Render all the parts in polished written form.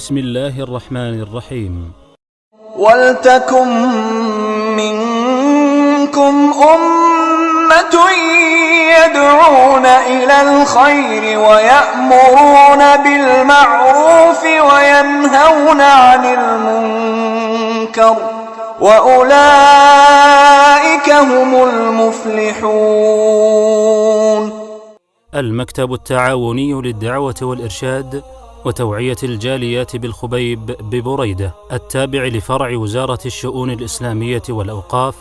بسم الله الرحمن الرحيم. ولتكن منكم أمة يدعون إلى الخير ويأمرون بالمعروف وينهون عن المنكر وأولئك هم المفلحون. المكتب التعاوني للدعوة والإرشاد وتوعية الجاليات بالخبيب ببريدة التابع لفرع وزارة الشؤون الإسلامية والأوقاف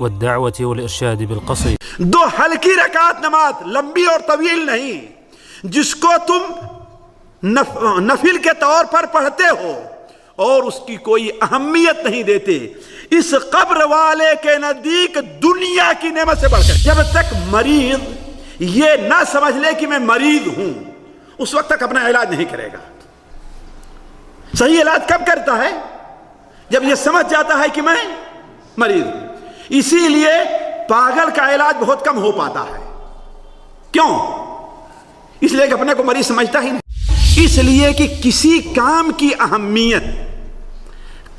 والدعوة والإرشاد بالقصيم. دو ہلکی رکعت نماز لمبی اور طویل نہیں جس کو تم نفل کے طور پر پڑھتے ہو اور اس کی کوئی اہمیت نہیں دیتے، اس قبر والے کے نزدیک دنیا کی نعمت سے بڑھ کر. جب تک مریض یہ نہ سمجھ لے کہ میں مریض ہوں اس وقت تک اپنا علاج نہیں کرے گا. صحیح علاج کب کرتا ہے؟ جب یہ سمجھ جاتا ہے کہ میں مریض ہوں. اسی لیے پاگل کا علاج بہت کم ہو پاتا ہے. کیوں؟ اس لیے کہ اپنے کو مریض سمجھتا ہی نہیں. اس لیے کہ کسی کام کی اہمیت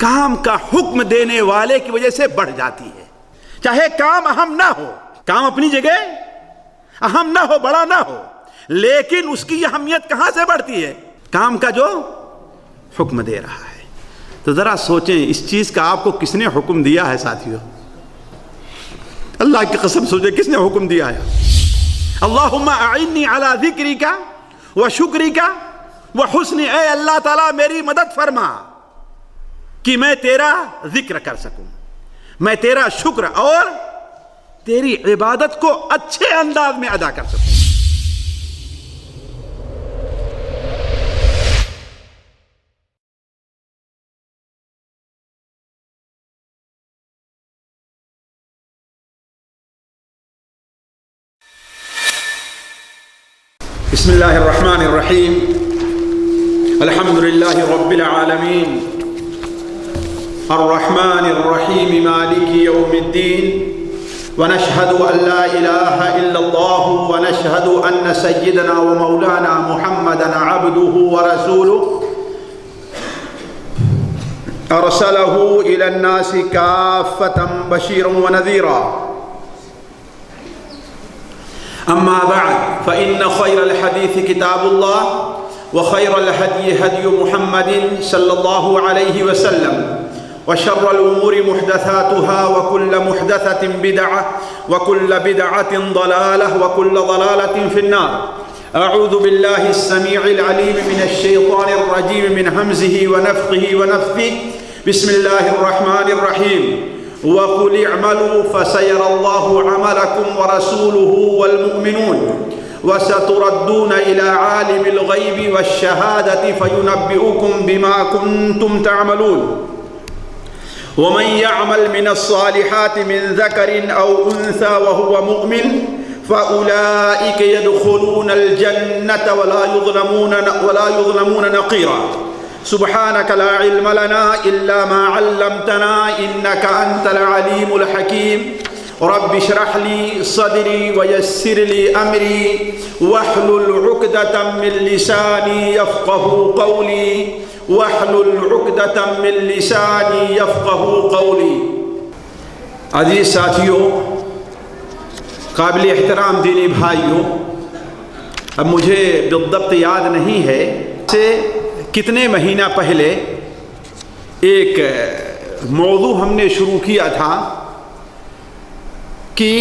کام کا حکم دینے والے کی وجہ سے بڑھ جاتی ہے. چاہے کام اہم نہ ہو، کام اپنی جگہ اہم نہ ہو، بڑا نہ ہو، لیکن اس کی اہمیت کہاں سے بڑھتی ہے؟ کام کا جو حکم دے رہا ہے. تو ذرا سوچیں اس چیز کا آپ کو کس نے حکم دیا ہے ساتھیوں؟ اللہ کی قسم سوچیں کس نے حکم دیا ہے؟ اللہم اعنی علی ذکرک و شکرک و حسن، اے اللہ تعالیٰ میری مدد فرما کہ میں تیرا ذکر کر سکوں، میں تیرا شکر اور تیری عبادت کو اچھے انداز میں ادا کر سکوں. بسم اللہ الرحمن الرحیم. الحمد للہ رب العالمین الرحمن الرحیم مالک یوم الدین ونشهد أن لا إله إلا الله ونشهد أن سيدنا ومولانا محمدا عبده ورسوله أرسله إلى الناس كافة بشيرا ونذيرا. أما بعد فإن خير الحديث كتاب الله وخير الهدي هدي محمد صلى الله عليه وسلم وشر الأمور محدثاتها وكل محدثة بدعة وكل بدعة ضلالة وكل ضلالة في النار. أعوذ بالله السميع العليم من الشيطان الرجيم من همزه ونفخه ونفثه. بسم الله الرحمن الرحيم. وقل اعملوا فسيرى الله عملكم ورسوله والمؤمنون وستردون إلى عالم الغيب والشهادة فينبئكم بما كنتم تعملون. ومن يعمل من الصالحات من ذكر أو أنثى وهو مؤمن فأولئك يدخلون الجنة ولا يظلمون نقيرا. سبحانك لا علم لنا إلا ما علمتنا إنك أنت العليم الحكيم. رب اشرح لي صدري ويسر لي أمري واحلل عقدة من لساني يفقه قولي وَاحْلُلْ عُقْدَةً مِّن لِّسَانِي يَفْقَهُوا قَوْلِي. عزیز ساتھیوں، قابل احترام دینی بھائیوں، اب مجھے بالضبط یاد نہیں ہے سے کتنے مہینہ پہلے ایک موضوع ہم نے شروع کیا تھا کہ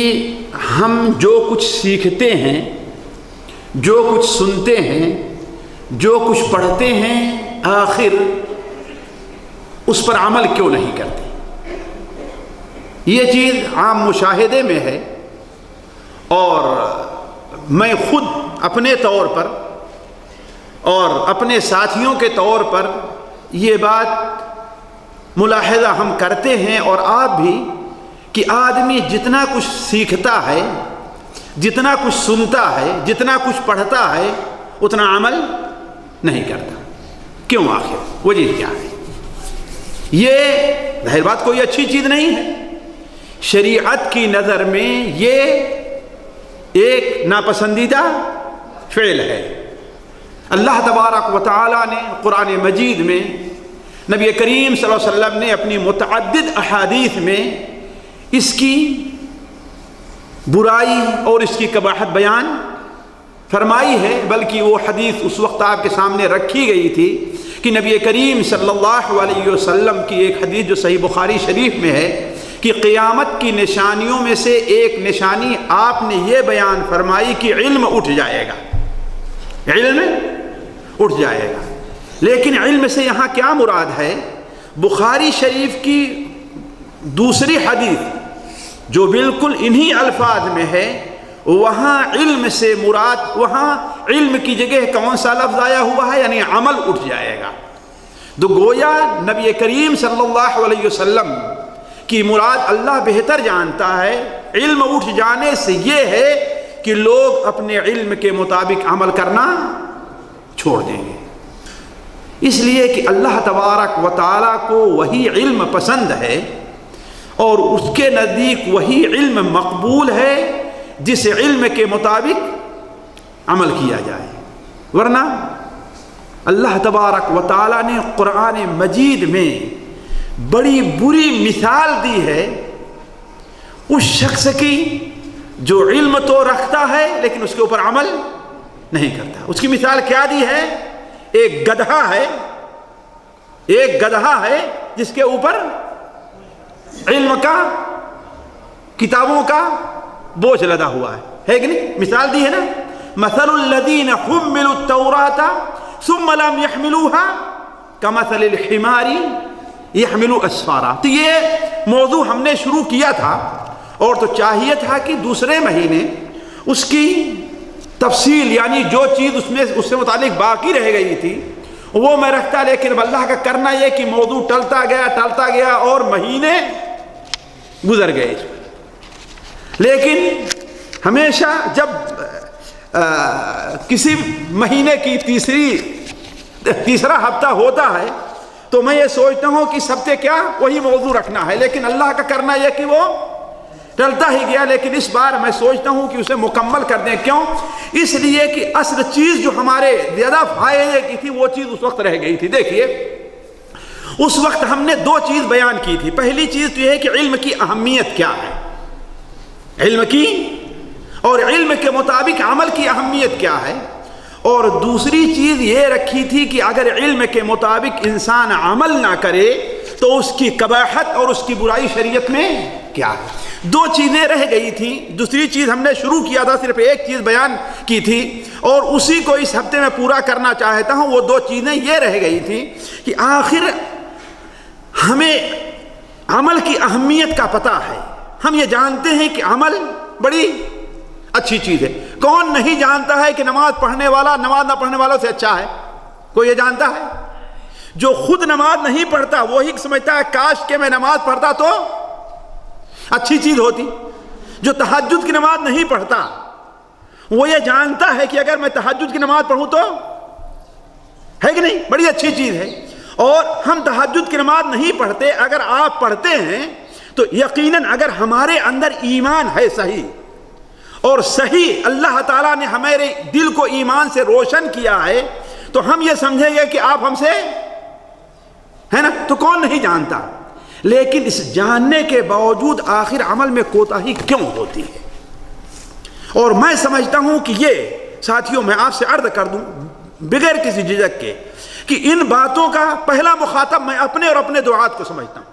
ہم جو کچھ سیکھتے ہیں، جو کچھ سنتے ہیں، جو کچھ پڑھتے ہیں، آخر اس پر عمل کیوں نہیں کرتے؟ یہ چیز عام مشاہدے میں ہے اور میں خود اپنے طور پر اور اپنے ساتھیوں کے طور پر یہ بات ملاحظہ ہم کرتے ہیں اور آپ بھی کہ آدمی جتنا کچھ سیکھتا ہے، جتنا کچھ سنتا ہے، جتنا کچھ پڑھتا ہے، اتنا عمل نہیں کرتا. کیوں؟ آخر وجہ کیا ہے؟ یہ ظاہر بات کوئی اچھی چیز نہیں ہے. شریعت کی نظر میں یہ ایک ناپسندیدہ فعل ہے. اللہ تبارک و تعالیٰ نے قرآن مجید میں نبی کریم صلی اللہ علیہ وسلم نے اپنی متعدد احادیث میں اس کی برائی اور اس کی قباحت بیان فرمائی ہے، بلکہ وہ حدیث اس وقت آپ کے سامنے رکھی گئی تھی کہ نبی کریم صلی اللہ علیہ وسلم کی ایک حدیث جو صحیح بخاری شریف میں ہے کہ قیامت کی نشانیوں میں سے ایک نشانی آپ نے یہ بیان فرمائی کہ علم اٹھ جائے گا، علم اٹھ جائے گا۔ لیکن علم سے یہاں کیا مراد ہے؟ بخاری شریف کی دوسری حدیث جو بالکل انہی الفاظ میں ہے، وہاں علم سے مراد، وہاں علم کی جگہ کون سا لفظ آیا ہوا ہے؟ یعنی عمل اٹھ جائے گا۔ تو گویا نبی کریم صلی اللہ علیہ وسلم کی مراد اللہ بہتر جانتا ہے۔ علم اٹھ جانے سے یہ ہے کہ لوگ اپنے علم کے مطابق عمل کرنا چھوڑ دیں گے، اس لیے کہ اللہ تبارک و تعالیٰ کو وہی علم پسند ہے اور اس کے نزدیک وہی علم مقبول ہے جس علم کے مطابق عمل کیا جائے۔ ورنہ اللہ تبارک و تعالیٰ نے قرآن مجید میں بڑی بری مثال دی ہے اس شخص کی جو علم تو رکھتا ہے لیکن اس کے اوپر عمل نہیں کرتا۔ اس کی مثال کیا دی ہے؟ ایک گدھا ہے، ایک گدھا ہے جس کے اوپر علم کا، کتابوں کا بوجھ لدا ہوا ہے کہ نہیں؟ مثال دی ہے نا، مثل الذین حملوا التوراۃ ثم لم يحملوها كمثل الحمار يحمل اسفارا۔ تو یہ موضوع ہم نے شروع کیا تھا اور تو چاہیے تھا کہ دوسرے مہینے اس کی تفصیل، یعنی جو چیز اس سے متعلق باقی رہ گئی تھی وہ میں رکھتا، لیکن اللہ کا کرنا یہ کہ موضوع ٹلتا گیا اور مہینے گزر گئے۔ لیکن ہمیشہ جب کسی مہینے کی تیسرا ہفتہ ہوتا ہے تو میں یہ سوچتا ہوں کہ اس ہفتے کیا وہی موضوع رکھنا ہے، لیکن اللہ کا کرنا یہ کہ وہ ٹلتا ہی گیا۔ لیکن اس بار میں سوچتا ہوں کہ اسے مکمل کر دیں۔ کیوں؟ اس لیے کہ اصل چیز جو ہمارے زیادہ فائدے کی تھی وہ چیز اس وقت رہ گئی تھی۔ دیکھیے اس وقت ہم نے دو چیز بیان کی تھی۔ پہلی چیز تو یہ ہے کہ علم کی اہمیت کیا ہے، علم کی اور علم کے مطابق عمل کی اہمیت کیا ہے، اور دوسری چیز یہ رکھی تھی کہ اگر علم کے مطابق انسان عمل نہ کرے تو اس کی قباحت اور اس کی برائی شریعت میں کیا ہے۔ دو چیزیں رہ گئی تھیں۔ دوسری چیز ہم نے شروع کیا تھا، صرف ایک چیز بیان کی تھی اور اسی کو اس ہفتے میں پورا کرنا چاہتا ہوں۔ وہ دو چیزیں یہ رہ گئی تھیں کہ آخر ہمیں عمل کی اہمیت کا پتہ ہے۔ ہم یہ جانتے ہیں کہ عمل بڑی اچھی چیز ہے۔ کون نہیں جانتا ہے کہ نماز پڑھنے والا نماز نہ پڑھنے والوں سے اچھا ہے؟ کوئی یہ جانتا ہے؟ جو خود نماز نہیں پڑھتا وہی سمجھتا ہے کاش کہ میں نماز پڑھتا تو اچھی چیز ہوتی۔ جو تہجد کی نماز نہیں پڑھتا وہ یہ جانتا ہے کہ اگر میں تہجد کی نماز پڑھوں تو ہے کہ نہیں، بڑی اچھی چیز ہے۔ اور ہم تہجد کی نماز نہیں پڑھتے، اگر آپ پڑھتے ہیں تو یقیناً اگر ہمارے اندر ایمان ہے صحیح اور صحیح اللہ تعالیٰ نے ہمارے دل کو ایمان سے روشن کیا ہے تو ہم یہ سمجھیں گے کہ آپ ہم سے ہے نا۔ تو کون نہیں جانتا؟ لیکن اس جاننے کے باوجود آخر عمل میں کوتاہی کیوں ہوتی ہے؟ اور میں سمجھتا ہوں کہ یہ ساتھیوں میں آپ سے عرض کر دوں بغیر کسی جھجک کے کہ ان باتوں کا پہلا مخاطب میں اپنے اور اپنے دعات کو سمجھتا ہوں۔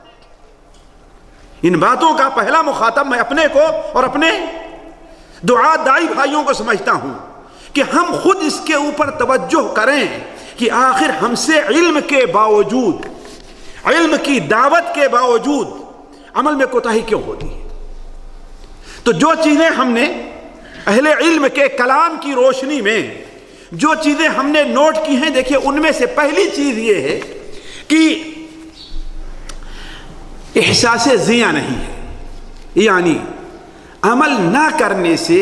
ان باتوں کا پہلا مخاطب میں اپنے کو اور اپنے دعات دائی بھائیوں کو سمجھتا ہوں کہ ہم خود اس کے اوپر توجہ کریں کہ آخر ہم سے علم کے باوجود، علم کی دعوت کے باوجود عمل میں کوتاہی کیوں ہوتی ہے۔ تو جو چیزیں ہم نے اہل علم کے کلام کی روشنی میں جو چیزیں ہم نے نوٹ کی ہیں، دیکھیے ان میں سے پہلی چیز یہ ہے کہ احساس زیاں نہیں ہے، یعنی عمل نہ کرنے سے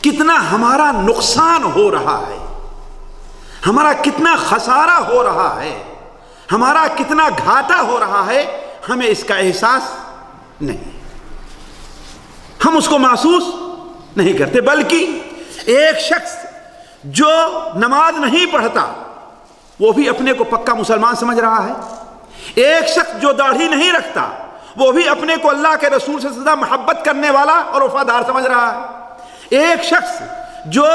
کتنا ہمارا نقصان ہو رہا ہے، ہمارا کتنا خسارہ ہو رہا ہے، ہمارا کتنا گھاٹا ہو رہا ہے، ہمیں اس کا احساس نہیں، ہم اس کو محسوس نہیں کرتے۔ بلکہ ایک شخص جو نماز نہیں پڑھتا وہ بھی اپنے کو پکا مسلمان سمجھ رہا ہے، ایک شخص جو داڑھی نہیں رکھتا وہ بھی اپنے کو اللہ کے رسول سے زیادہ محبت کرنے والا اور وفادار سمجھ رہا ہے، ایک شخص جو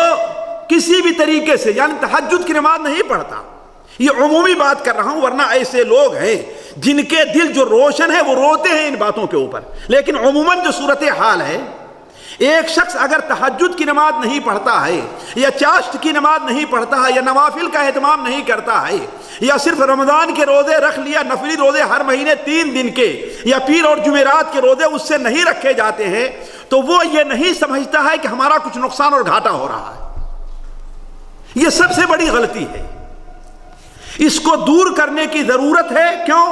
کسی بھی طریقے سے یعنی تہجد کی نماز نہیں پڑھتا، یہ عمومی بات کر رہا ہوں ورنہ ایسے لوگ ہیں جن کے دل جو روشن ہے وہ روتے ہیں ان باتوں کے اوپر، لیکن عموماً جو صورتحال ہے، ایک شخص اگر تہجد کی نماز نہیں پڑھتا ہے یا چاشت کی نماز نہیں پڑھتا ہے یا نوافل کا اہتمام نہیں کرتا ہے یا صرف رمضان کے روزے رکھ لیا، نفلی روزے ہر مہینے 3 دن کے یا پیر اور جمعرات کے روزے اس سے نہیں رکھے جاتے ہیں، تو وہ یہ نہیں سمجھتا ہے کہ ہمارا کچھ نقصان اور گھاٹا ہو رہا ہے۔ یہ سب سے بڑی غلطی ہے، اس کو دور کرنے کی ضرورت ہے۔ کیوں؟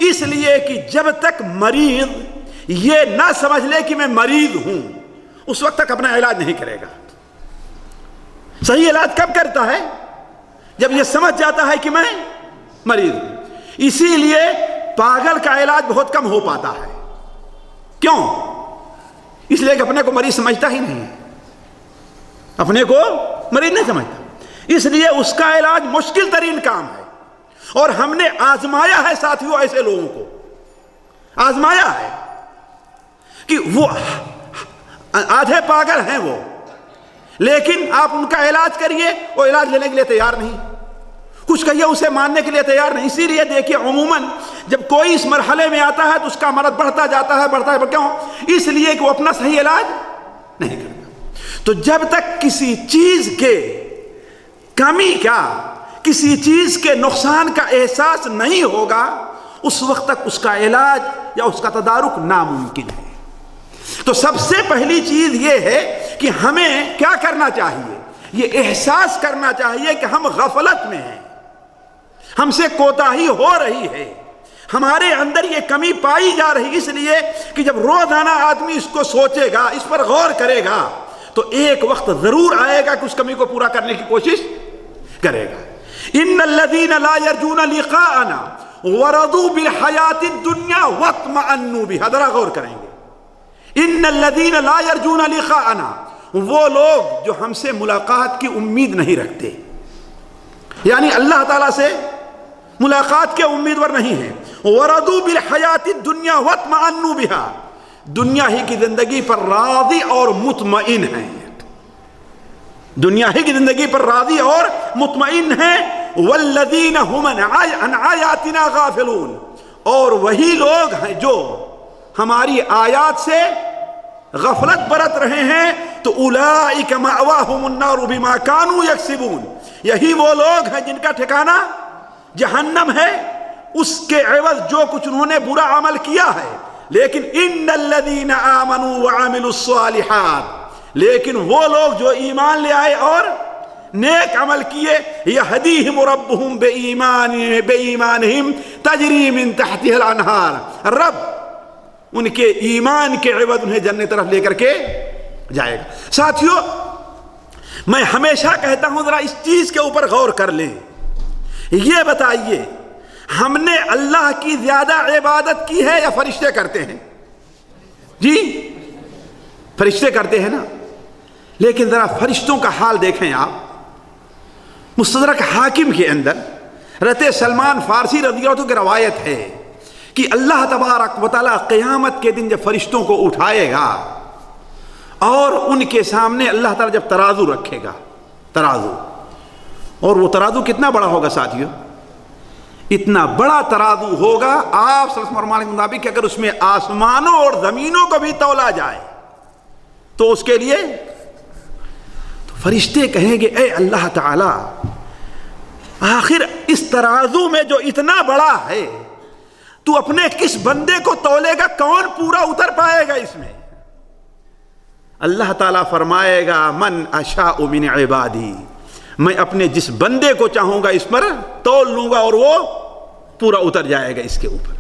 اس لیے کہ جب تک مریض یہ نہ سمجھ لے کہ میں مریض ہوں اس وقت تک اپنا علاج نہیں کرے گا۔ صحیح علاج کب کرتا ہے؟ جب یہ سمجھ جاتا ہے کہ میں مریض ہوں۔ اسی لیے پاگل کا علاج بہت کم ہو پاتا ہے۔ کیوں؟ اس لیے کہ اپنے کو مریض سمجھتا ہی نہیں، اپنے کو مریض نہیں سمجھتا، اس لیے اس کا علاج مشکل ترین کام ہے۔ اور ہم نے آزمایا ہے ساتھیوں ایسے لوگوں کو، آزمایا ہے کہ وہ آدھے پاگل ہیں وہ، لیکن آپ ان کا علاج کریے وہ علاج لینے کے لیے تیار نہیں، کچھ کہیے اسے ماننے کے لیے تیار نہیں۔ اسی لیے دیکھیے عموماً جب کوئی اس مرحلے میں آتا ہے تو اس کا مرض بڑھتا جاتا ہے، کیوں؟ اس لیے کہ وہ اپنا صحیح علاج نہیں کرتا۔ تو جب تک کسی چیز کے کمی کا، کسی چیز کے نقصان کا احساس نہیں ہوگا اس وقت تک اس کا علاج یا اس کا تدارک ناممکن ہے۔ تو سب سے پہلی چیز یہ ہے کہ ہمیں کیا کرنا چاہیے؟ یہ احساس کرنا چاہیے کہ ہم غفلت میں ہیں، ہم سے کوتاہی ہو رہی ہے، ہمارے اندر یہ کمی پائی جا رہی، اس لیے کہ جب روزانہ آدمی اس کو سوچے گا، اس پر غور کرے گا تو ایک وقت ضرور آئے گا کہ اس کمی کو پورا کرنے کی کوشش کرے گا۔ ان الذین لا یرجون لقاءنا ورضوا بالحیاۃ الدنیا واطمأنوا بها، ذرا غور کریں گے۔ ان الذین لا یرجون لقاءنا، وہ لوگ جو ہم سے ملاقات کی امید نہیں رکھتے، یعنی اللہ تعالیٰ سے ملاقات کے امیدوار نہیں ہیں۔ ورضوا بالحیاۃ الدنیا واطمأنوا بها، دنیا ہی کی زندگی پر راضی اور مطمئن ہیں، دنیا ہی کی زندگی پر راضی اور مطمئن ہیں۔ والذین هم عن آیاتنا غافلون، اور وہی لوگ ہیں جو ہماری آیات سے غفلت برت رہے ہیں، تو اولئک مأواہم النار بما کانوا یکسبون، یہی وہ لوگ ہیں جن کا ٹھکانہ جہنم ہے، اس کے عوض جو کچھ انہوں نے برا عمل کیا ہے۔ لیکن ان الذین آمنوا وعملوا الصالحات، لیکن وہ لوگ جو ایمان لے آئے اور نیک عمل کیے، یہدیہم ربہم بایمانہم تجری من تحتہا الانہار، رب ان کے ایمان کے عوض انہیں جنت طرف لے کر کے جائے گا۔ ساتھیوں، میں ہمیشہ کہتا ہوں ذرا اس چیز کے اوپر غور کر لیں، یہ بتائیے ہم نے اللہ کی زیادہ عبادت کی ہے یا فرشتے کرتے ہیں؟ جی فرشتے کرتے ہیں نا، لیکن ذرا فرشتوں کا حال دیکھیں آپ۔ مستدرک حاکم کے اندر رت سلمان فارسی رضی اللہ عنہ کی روایت ہے کہ اللہ تبارک و تعالیٰ قیامت کے دن جب فرشتوں کو اٹھائے گا اور ان کے سامنے اللہ تعالیٰ جب ترازو رکھے گا، ترازو، اور وہ ترازو کتنا بڑا ہوگا ساتھیوں؟ اتنا بڑا ترازو ہوگا آپ صلی اللہ علیہ وسلم کے مطابق کہ اگر اس میں آسمانوں اور زمینوں کو بھی تولا جائے تو اس کے لیے تو فرشتے کہیں گے اے اللہ تعالیٰ، آخر اس ترازو میں جو اتنا بڑا ہے تو اپنے کس بندے کو تولے گا؟ کون پورا اتر پائے گا اس میں؟ اللہ تعالیٰ فرمائے گا من اشاء من عبادی، میں اپنے جس بندے کو چاہوں گا اس پر تول لوں گا اور وہ پورا اتر جائے گا اس کے اوپر۔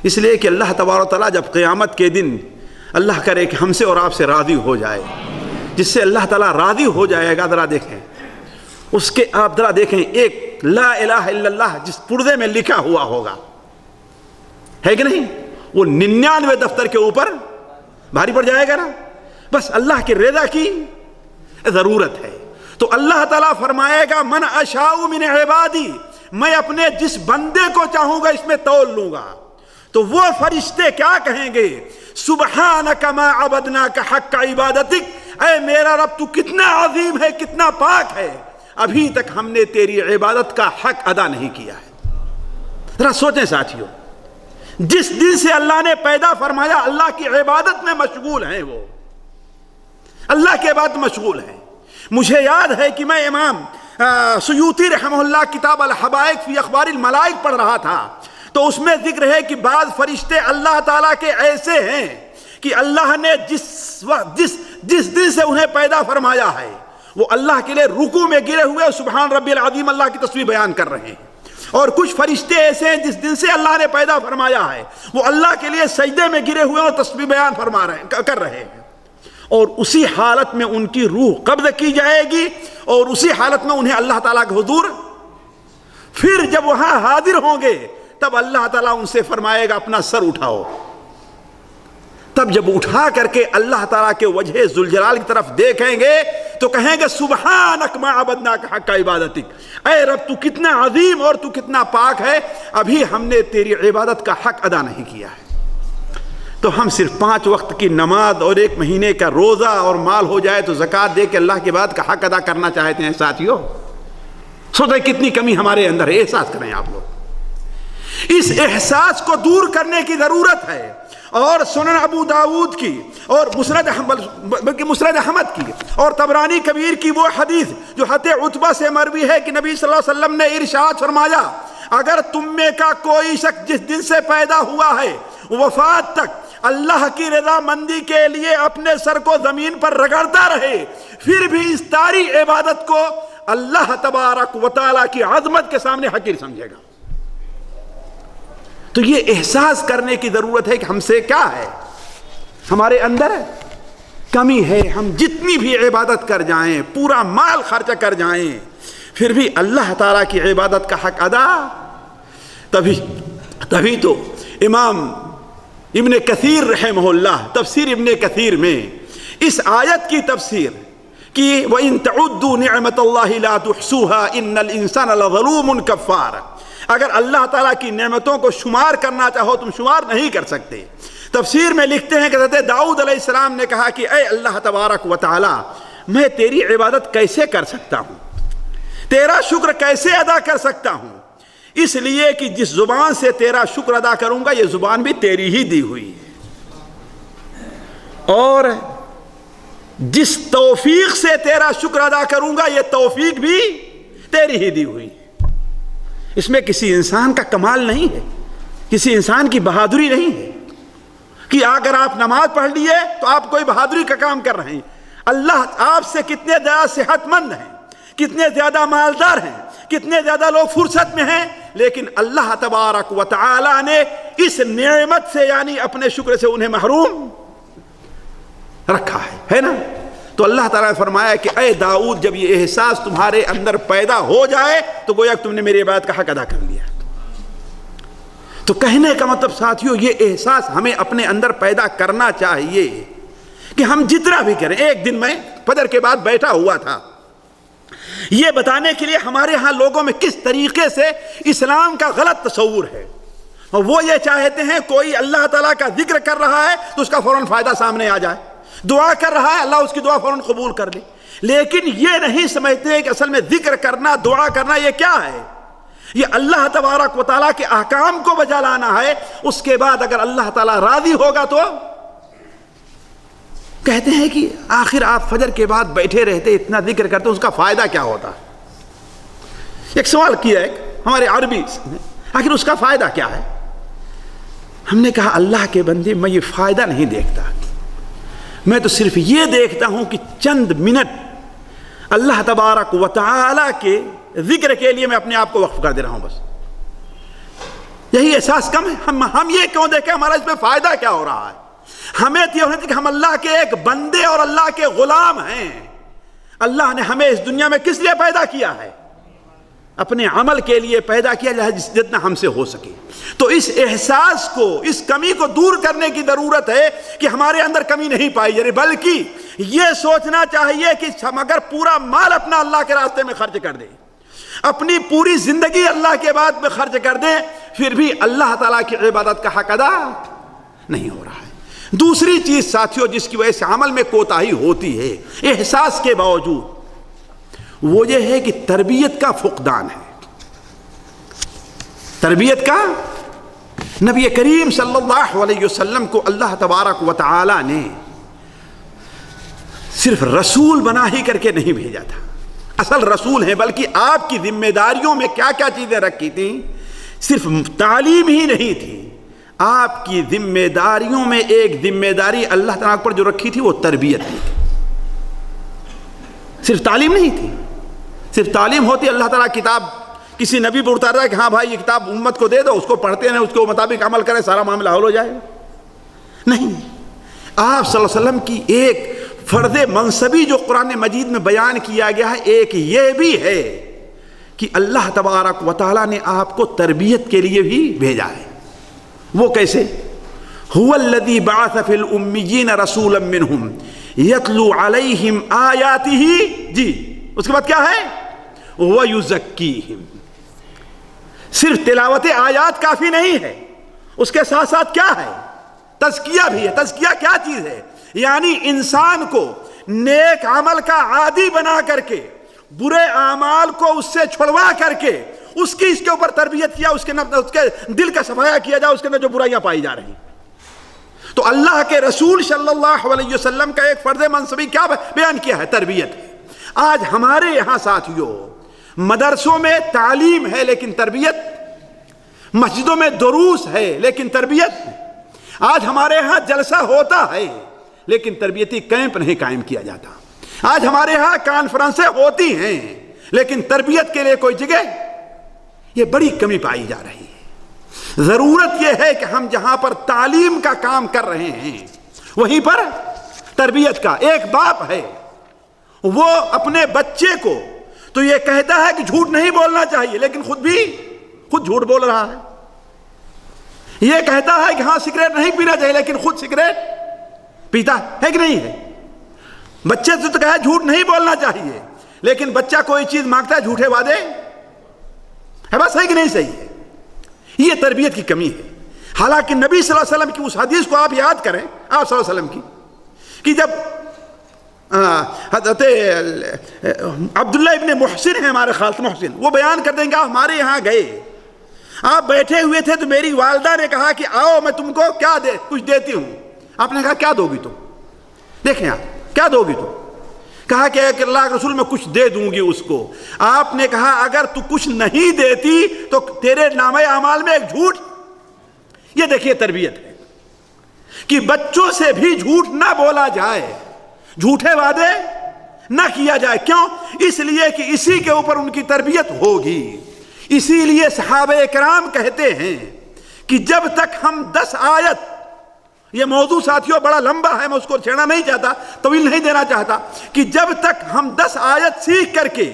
اس لیے کہ اللہ تبارک و تعالیٰ جب قیامت کے دن اللہ کرے کہ ہم سے اور آپ سے راضی ہو جائے، جس سے اللہ تعالیٰ راضی ہو جائے گا، ذرا دیکھیں اس کے، آپ ذرا دیکھیں ایک لا الہ الا اللہ جس پردے میں لکھا ہوا ہوگا، ہے کہ نہیں؟ وہ 99 دفتر کے اوپر بھاری پڑ جائے گا نا۔ بس اللہ کی رضا کی ضرورت ہے، تو اللہ تعالیٰ فرمائے گا من اشاء من عبادی، میں اپنے جس بندے کو چاہوں گا اس میں تول لوں گا. تو وہ فرشتے کیا کہیں گے؟ سبحانک ما عبدناک حق عبادتک، اے میرا رب تو کتنا عظیم ہے، کتنا پاک ہے، ابھی تک ہم نے تیری عبادت کا حق ادا نہیں کیا ہے. ذرا سوچیں ساتھیوں، جس دن سے اللہ نے پیدا فرمایا اللہ کی عبادت میں مشغول ہیں، وہ اللہ کے بعد مشغول ہیں. مجھے یاد ہے کہ میں امام سیوطی رحمہ اللہ کتاب الحبائق فی اخبار الملائک پڑھ رہا تھا، تو اس میں ذکر ہے کہ بعض فرشتے اللہ تعالیٰ کے ایسے ہیں کہ اللہ نے جس دن سے انہیں پیدا فرمایا ہے وہ اللہ کے لیے رکوع میں گرے ہوئے سبحان ربی العظیم اللہ کی تسبیح بیان کر رہے ہیں. اور کچھ فرشتے ایسے ہیں جس دن سے اللہ نے پیدا فرمایا ہے وہ اللہ کے لیے سجدے میں گرے ہوئے اور تسبیح بیان کر رہے ہیں. اور اسی حالت میں ان کی روح قبض کی جائے گی اور اسی حالت میں انہیں اللہ تعالیٰ کے حضور، پھر جب وہاں حاضر ہوں گے تب اللہ تعالیٰ ان سے فرمائے گا اپنا سر اٹھاؤ. تب جب اٹھا کر کے اللہ تعالیٰ کے وجہ ذوالجلال کی طرف دیکھیں گے تو کہیں گے سبحانک ما عبدناک حق عبادتک، اے رب تو کتنا عظیم اور تو کتنا پاک ہے، ابھی ہم نے تیری عبادت کا حق ادا نہیں کیا ہے. تو ہم صرف 5 وقت کی نماز اور 1 مہینے کا روزہ اور مال ہو جائے تو زکوٰۃ دے کے اللہ کی بات کا حق ادا کرنا چاہتے ہیں. ساتھیوں سوچیں کتنی کمی ہمارے اندر ہے. احساس کریں آپ لوگ، اس احساس کو دور کرنے کی ضرورت ہے. اور سنن ابو داود کی اور مسند احمد کی اور طبرانی کبیر کی وہ حدیث جو حضرت عتبہ سے مروی ہے کہ نبی صلی اللہ علیہ وسلم نے ارشاد فرمایا اگر تم میں کا کوئی شخص جس دن سے پیدا ہوا ہے وفات تک اللہ کی رضا مندی کے لیے اپنے سر کو زمین پر رگڑتا رہے پھر بھی اس ساری عبادت کو اللہ تبارک و تعالیٰ کی عظمت کے سامنے حقیر سمجھے گا. تو یہ احساس کرنے کی ضرورت ہے کہ ہم سے کیا ہے، ہمارے اندر کمی ہے. ہم جتنی بھی عبادت کر جائیں، پورا مال خرچ کر جائیں، پھر بھی اللہ تعالیٰ کی عبادت کا حق ادا تبھی تو امام ابن کثیر رحمہ اللہ تفسیر ابن کثیر میں اس آیت کی تفسیر کہ وَإِن تَعُدُّوا نِعْمَةَ اللَّهِ لَا تُحْصُوهَا إِنَّ الْإِنسَانَ لَظَلُومٌ كَفَّارٌ، اگر اللہ تعالیٰ کی نعمتوں کو شمار کرنا چاہو تم شمار نہیں کر سکتے. تفسیر میں لکھتے ہیں کہ حضرت داؤد علیہ السلام نے کہا کہ اے اللہ تبارک و تعالیٰ میں تیری عبادت کیسے کر سکتا ہوں، تیرا شکر کیسے ادا کر سکتا ہوں، اس لیے کہ جس زبان سے تیرا شکر ادا کروں گا یہ زبان بھی تیری ہی دی ہوئی ہے، اور جس توفیق سے تیرا شکر ادا کروں گا یہ توفیق بھی تیری ہی دی ہوئی ہے. اس میں کسی انسان کا کمال نہیں ہے، کسی انسان کی بہادری نہیں ہے کہ اگر آپ نماز پڑھ لیے تو آپ کوئی بہادری کا کام کر رہے ہیں. اللہ آپ سے کتنے زیادہ صحت مند ہیں، کتنے زیادہ مالدار ہیں، کتنے زیادہ لوگ فرصت میں ہیں، لیکن اللہ تبارک و تعالی نے اس نعمت سے یعنی اپنے شکر سے انہیں محروم رکھا ہے نا. تو اللہ تعالیٰ نے فرمایا کہ اے داؤد جب یہ احساس تمہارے اندر پیدا ہو جائے تو گویا کہ تم نے میری عبادت کا حق ادا کر لیا. تو کہنے کا مطلب ساتھیوں یہ احساس ہمیں اپنے اندر پیدا کرنا چاہیے کہ ہم جتنا بھی کریں. ایک دن میں فجر کے بعد بیٹھا ہوا تھا یہ بتانے کے لیے ہمارے ہاں لوگوں میں کس طریقے سے اسلام کا غلط تصور ہے، اور وہ یہ چاہتے ہیں کوئی اللہ تعالیٰ کا ذکر کر رہا ہے تو اس کا فوراً فائدہ سامنے آ جائے، دعا کر رہا ہے اللہ اس کی دعا فوراً قبول کر لے. لیکن یہ نہیں سمجھتے کہ اصل میں ذکر کرنا، دعا کرنا یہ کیا ہے. یہ اللہ تبارک و تعالیٰ کے احکام کو بجا لانا ہے. اس کے بعد اگر اللہ تعالیٰ راضی ہوگا تو کہتے ہیں کہ آخر آپ فجر کے بعد بیٹھے رہتے اتنا ذکر کرتے اس کا فائدہ کیا ہوتا. ایک سوال کیا ہے ہمارے عربی نے، آخر اس کا فائدہ کیا ہے. ہم نے کہا اللہ کے بندے میں یہ فائدہ نہیں دیکھتا، میں تو صرف یہ دیکھتا ہوں کہ چند منٹ اللہ تبارک و تعالی کے ذکر کے لیے میں اپنے آپ کو وقف کر دے رہا ہوں. بس یہی احساس کم ہے. ہم یہ کیوں دیکھیں ہمارا اس میں فائدہ کیا ہو رہا ہے. ہمیں یہ ہونا چاہیے کہ ہم اللہ کے ایک بندے اور اللہ کے غلام ہیں. اللہ نے ہمیں اس دنیا میں کس لیے پیدا کیا ہے؟ اپنے عمل کے لیے پیدا کیا جتنا ہم سے ہو سکے. تو اس احساس کو، اس کمی کو دور کرنے کی ضرورت ہے کہ ہمارے اندر کمی نہیں پائی جائے، بلکہ یہ سوچنا چاہیے کہ ہم اگر پورا مال اپنا اللہ کے راستے میں خرچ کر دیں، اپنی پوری زندگی اللہ کے بعد میں خرچ کر دیں، پھر بھی اللہ تعالیٰ کی عبادت کا حق ادا نہیں ہو رہا ہے. دوسری چیز ساتھیوں جس کی وجہ سے عمل میں کوتاہی ہوتی ہے احساس کے باوجود، وہ یہ ہے کہ تربیت کا فقدان ہے. تربیت کا، نبی کریم صلی اللہ علیہ وسلم کو اللہ تبارک و تعالی نے صرف رسول بنا ہی کر کے نہیں بھیجا تھا، اصل رسول ہیں، بلکہ آپ کی ذمہ داریوں میں کیا کیا چیزیں رکھی تھیں. صرف تعلیم ہی نہیں تھی، آپ کی ذمہ داریوں میں ایک ذمہ داری اللہ تعالیٰ پر جو رکھی تھی وہ تربیت تھی. صرف تعلیم نہیں تھی. صرف تعلیم ہوتی اللہ تعالیٰ کتاب کسی نبی پر اتار رہا ہے کہ ہاں بھائی یہ کتاب امت کو دے دو، اس کو پڑھتے ہیں، اس کے مطابق عمل کریں، سارا معاملہ حل ہو جائے. نہیں، آپ صلی اللہ علیہ وسلم کی ایک فرض منصبی جو قرآن مجید میں بیان کیا گیا ہے، ایک یہ بھی ہے کہ اللہ تبارک و تعالیٰ نے آپ کو تربیت کے لیے بھی بھیجا ہے. وہ کیسے؟ هو الذی بعث فی الامیین رسولا منہم یتلو علیہم آیاتہ، جی اس کے بعد کیا ہے؟ وَيُزَكِّيهِمْ. صرف تلاوت آیات کافی نہیں ہے، اس کے ساتھ ساتھ کیا ہے؟ تزکیہ بھی ہے. تزکیہ کیا چیز ہے؟ یعنی انسان کو نیک عمل کا عادی بنا کر کے، برے اعمال کو اس سے چھڑوا کر کے اس کی اس کے اوپر تربیت کیا، اس کے دل کا صفایا کیا جائے، اس کے اندر جو برائیاں پائی جا رہی. تو اللہ کے رسول صلی اللہ علیہ وسلم کا ایک فرض منصبی کیا بیان کیا ہے؟ تربیت. آج ہمارے یہاں ساتھیوں مدرسوں میں تعلیم ہے لیکن تربیت، مسجدوں میں دروس ہے لیکن تربیت. آج ہمارے یہاں جلسہ ہوتا ہے لیکن تربیتی کیمپ نہیں قائم کیا جاتا. آج ہمارے یہاں کانفرنسیں ہوتی ہیں لیکن تربیت کے لیے کوئی جگہ، یہ بڑی کمی پائی جا رہی ہے. ضرورت یہ ہے کہ ہم جہاں پر تعلیم کا کام کر رہے ہیں وہیں پر تربیت کا. ایک باپ ہے، وہ اپنے بچے کو تو یہ کہتا ہے کہ جھوٹ نہیں بولنا چاہیے لیکن خود جھوٹ بول رہا ہے. یہ کہتا ہے کہ ہاں سگریٹ نہیں پینا چاہیے لیکن خود سگریٹ پیتا ہے کہ نہیں ہے. بچے سے تو کہا جھوٹ نہیں بولنا چاہیے لیکن بچہ کوئی چیز مانگتا ہے، جھوٹے وعدے ہے، بس صحیح کہ نہیں صحیح ہے. یہ تربیت کی کمی ہے. حالانکہ نبی صلی اللہ علیہ وسلم کی اس حدیث کو آپ یاد کریں، آپ صلی اللہ علیہ وسلم کی، کہ جب حضرت عبداللہ ابن محسن ہیں، ہمارے خالد محسن، وہ بیان کر دیں گے آپ ہمارے یہاں گئے، آپ بیٹھے ہوئے تھے تو میری والدہ نے کہا کہ آؤ میں تم کو کچھ دیتی ہوں. آپ نے کہا کیا دو گی تم؟ دیکھیں آپ، کیا دو گی تم؟ کہا کہ اللہ کے رسول میں کچھ دے دوں گی اس کو. آپ نے کہا اگر تو کچھ نہیں دیتی تو تیرے نامہ اعمال میں ایک جھوٹ. یہ دیکھیے تربیت ہے کہ بچوں سے بھی جھوٹ نہ بولا جائے، جھوٹے وعدے نہ کیا جائے. کیوں؟ اس لیے کہ اسی کے اوپر ان کی تربیت ہوگی. اسی لیے صحابہ کرام کہتے ہیں کہ جب تک ہم 10 آیت، یہ موضوع ساتھیوں بڑا لمبا ہے، میں اس کو چھیڑنا نہیں چاہتا، طویل نہیں دینا چاہتا، کہ جب تک ہم 10 آیت سیکھ کر کے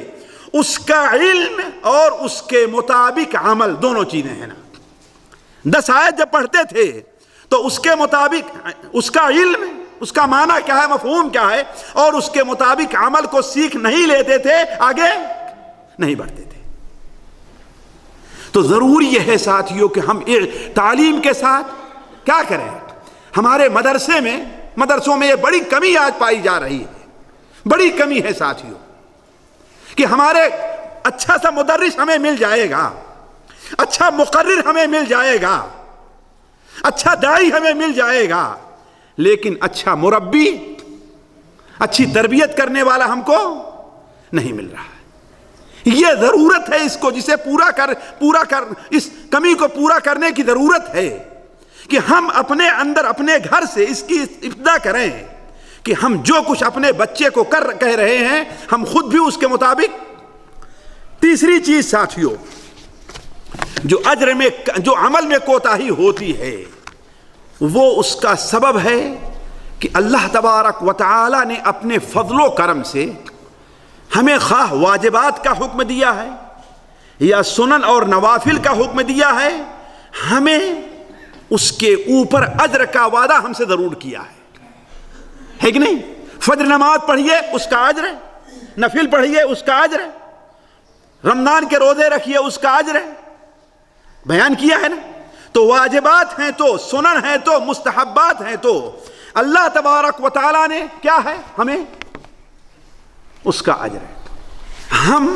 اس کا علم اور اس کے مطابق عمل، دونوں چیزیں ہیں نا. 10 آیت جب پڑھتے تھے تو اس کے مطابق اس کا علم، اس کا معنی کیا ہے، مفہوم کیا ہے، اور اس کے مطابق عمل کو سیکھ نہیں لیتے تھے، آگے نہیں بڑھتے تھے. تو ضروری یہ ہے ساتھیوں کہ ہم تعلیم کے ساتھ کیا کریں. ہمارے مدرسوں میں یہ بڑی کمی آج پائی جا رہی ہے، بڑی کمی ہے ساتھیوں، کہ ہمارے اچھا سا مدرس ہمیں مل جائے گا، اچھا مقرر ہمیں مل جائے گا، اچھا داعی ہمیں مل جائے گا، لیکن اچھا مربی، اچھی تربیت کرنے والا ہم کو نہیں مل رہا ہے. یہ ضرورت ہے اس کو، جسے پورا کر اس کمی کو پورا کرنے کی ضرورت ہے کہ ہم اپنے اندر، اپنے گھر سے اس کی ابتدا کریں کہ ہم جو کچھ اپنے بچے کو کہہ رہے ہیں ہم خود بھی اس کے مطابق. تیسری چیز ساتھیوں، جو عمل میں کوتاہی ہوتی ہے وہ اس کا سبب ہے کہ اللہ تبارک و تعالی نے اپنے فضل و کرم سے ہمیں خواہ واجبات کا حکم دیا ہے یا سنن اور نوافل کا حکم دیا ہے، ہمیں اس کے اوپر اجر کا وعدہ ہم سے ضرور کیا ہے کہ نہیں؟ فجر نماز پڑھیے اس کا اجر ہے، نفل پڑھیے اس کا اجر ہے، رمضان کے روزے رکھیے اس کا اجر ہے، بیان کیا ہے نا۔ تو واجبات ہیں تو سنن ہیں تو مستحبات ہیں تو اللہ تبارک و تعالیٰ نے کیا ہے ہمیں اس کا اجر ہے۔ ہم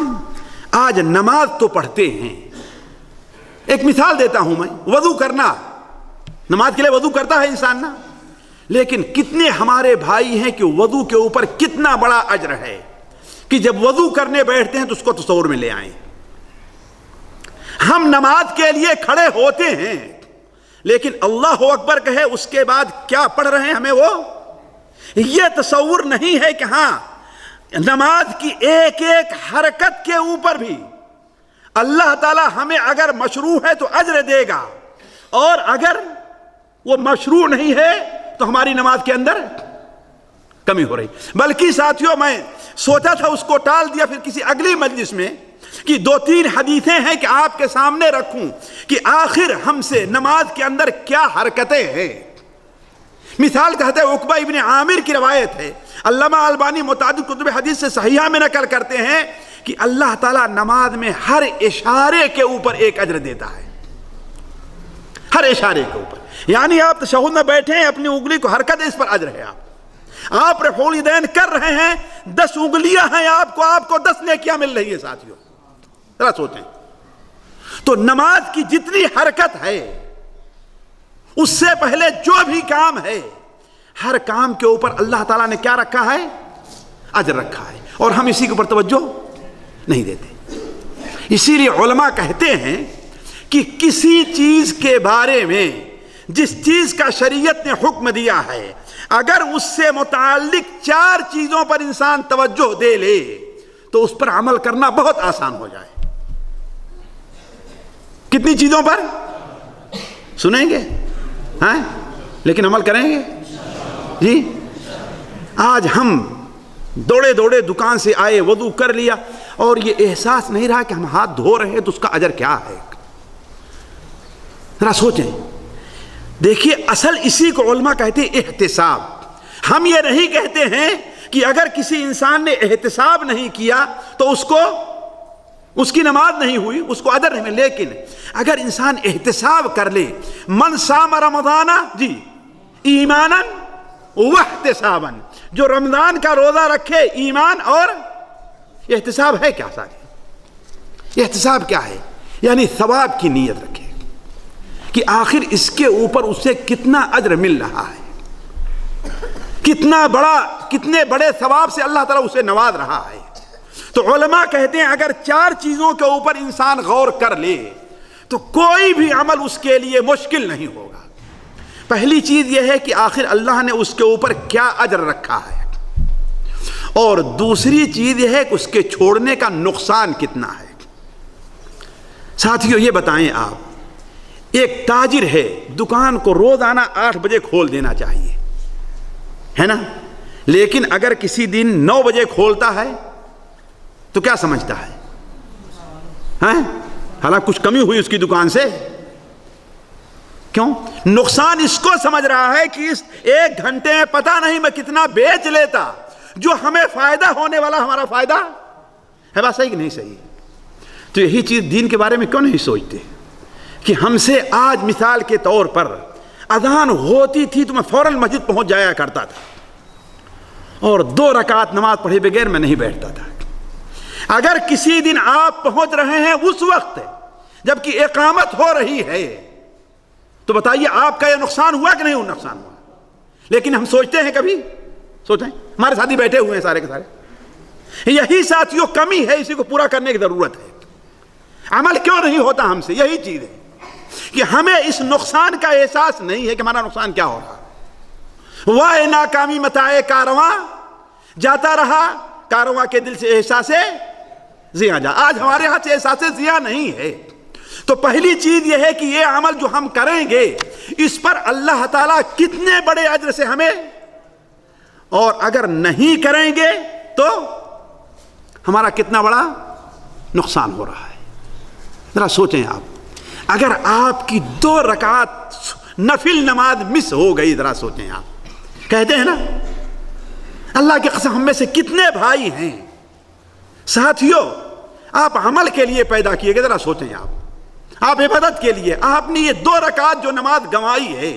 آج نماز تو پڑھتے ہیں، ایک مثال دیتا ہوں میں، وضو کرنا، نماز کے لیے وضو کرتا ہے انسان نا، لیکن کتنے ہمارے بھائی ہیں کہ وضو کے اوپر کتنا بڑا اجر ہے کہ جب وضو کرنے بیٹھتے ہیں تو اس کو تصور میں لے آئیں۔ ہم نماز کے لیے کھڑے ہوتے ہیں لیکن اللہ اکبر کہے اس کے بعد کیا پڑھ رہے ہیں ہمیں وہ یہ تصور نہیں ہے کہ ہاں نماز کی ایک ایک حرکت کے اوپر بھی اللہ تعالی ہمیں اگر مشروع ہے تو اجر دے گا، اور اگر وہ مشروع نہیں ہے تو ہماری نماز کے اندر کمی ہو رہی۔ بلکہ ساتھیوں میں سوچا تھا اس کو ٹال دیا پھر کسی اگلی مجلس میں کہ 2-3 حدیثیں ہیں کہ آپ کے سامنے رکھوں کہ آخر ہم سے نماز کے اندر کیا حرکتیں ہیں۔ مثال کہتے ہیں عقبہ ابن عامر کی روایت ہے، علامہ البانی متعدد کتب حدیث سے صحیحہ میں نقل کرتے ہیں کہ اللہ تعالیٰ نماز میں ہر اشارے کے اوپر ایک اجر دیتا ہے، ہر اشارے کے اوپر۔ یعنی آپ تشہد میں بیٹھے ہیں، اپنی انگلی کو حرکت ہے، اس پر اجر ہے۔ آپ رفع الیدین کر رہے ہیں، 10 انگلیاں ہیں آپ کو 10 نیکیاں مل رہی ہیں ساتھیوں، ذرا سوچیں۔ تو نماز کی جتنی حرکت ہے اس سے پہلے جو بھی کام ہے ہر کام کے اوپر اللہ تعالیٰ نے کیا رکھا ہے؟ اجر رکھا ہے، اور ہم اسی کے اوپر توجہ نہیں دیتے۔ اسی لیے علماء کہتے ہیں کہ کسی چیز کے بارے میں جس چیز کا شریعت نے حکم دیا ہے اگر اس سے متعلق 4 چیزوں پر انسان توجہ دے لے تو اس پر عمل کرنا بہت آسان ہو جائے۔ کتنی چیزوں پر سنیں گے ہاں لیکن عمل کریں گے جی؟ آج ہم دوڑے دکان سے آئے، وضو کر لیا اور یہ احساس نہیں رہا کہ ہم ہاتھ دھو رہے ہیں تو اس کا اجر کیا ہے۔ ذرا سوچیں، دیکھیے اصل اسی کو علماء کہتے ہیں احتساب۔ ہم یہ نہیں کہتے ہیں کہ اگر کسی انسان نے احتساب نہیں کیا تو اس کی نماز نہیں ہوئی، اس کو اجر نہیں ملے، لیکن اگر انسان احتساب کر لے، من صام رمضان جی ایمانا واحتسابا، جو رمضان کا روزہ رکھے ایمان اور احتساب ہے کیا ساتھی؟ احتساب کیا ہے؟ یعنی ثواب کی نیت رکھے کہ آخر اس کے اوپر اسے کتنا اجر مل رہا ہے، کتنے بڑے ثواب سے اللہ تعالیٰ اسے نواز رہا ہے۔ تو علماء کہتے ہیں اگر 4 چیزوں کے اوپر انسان غور کر لے تو کوئی بھی عمل اس کے لیے مشکل نہیں ہوگا۔ پہلی چیز یہ ہے کہ آخر اللہ نے اس کے اوپر کیا اجر رکھا ہے، اور دوسری چیز یہ ہے کہ اس کے چھوڑنے کا نقصان کتنا ہے۔ ساتھیوں یہ بتائیں، آپ ایک تاجر ہے، دکان کو روزانہ 8 بجے کھول دینا چاہیے ہے نا، لیکن اگر کسی دن 9 بجے کھولتا ہے تو کیا سمجھتا ہے؟ حالانکہ کچھ کمی ہوئی اس کی دکان سے، کیوں؟ نقصان اس کو سمجھ رہا ہے کہ اس 1 گھنٹے میں پتہ نہیں میں کتنا بیچ لیتا، جو ہمیں فائدہ ہونے والا ہمارا فائدہ ہے۔ بات صحیح کہ نہیں صحیح؟ تو یہی چیز دین کے بارے میں کیوں نہیں سوچتے کہ ہم سے آج مثال کے طور پر اذان ہوتی تھی تو میں فوراً مسجد پہنچ جایا کرتا تھا اور 2 رکعت نماز پڑھے بغیر میں نہیں بیٹھتا تھا۔ اگر کسی دن آپ پہنچ رہے ہیں اس وقت جبکہ اقامت ہو رہی ہے تو بتائیے آپ کا یہ نقصان ہوا کہ نہیں نقصان ہوا؟ لیکن ہم سوچتے ہیں، کبھی سوچیں، ہمارے ساتھی بیٹھے ہوئے ہیں سارے کے سارے، یہی ساتھیوں کمی ہے، اسی کو پورا کرنے کی ضرورت ہے۔ عمل کیوں نہیں ہوتا ہم سے؟ یہی چیز ہے کہ ہمیں اس نقصان کا احساس نہیں ہے کہ ہمارا نقصان کیا ہو رہا۔ وہ ناکامی متاع کارواں جاتا رہا، کارواں کے دل سے احساس زیاں جا۔ آج ہمارے ہاتھ سے احساس زیاں نہیں ہے۔ تو پہلی چیز یہ ہے کہ یہ عمل جو ہم کریں گے اس پر اللہ تعالیٰ کتنے بڑے اجر سے ہمیں، اور اگر نہیں کریں گے تو ہمارا کتنا بڑا نقصان ہو رہا ہے۔ ذرا سوچیں آپ, اگر آپ کی 2 رکعت نفل نماز مس ہو گئی, ذرا سوچیں آپ. کہتے ہیں نا اللہ کی قسم ہم میں سے کتنے بھائی ہیں ساتھیوں, آپ عمل کے لیے پیدا کیے گئے, ذرا سوچیں آپ عبادت کے لیے. آپ نے یہ 2 رکعت جو نماز گنوائی ہے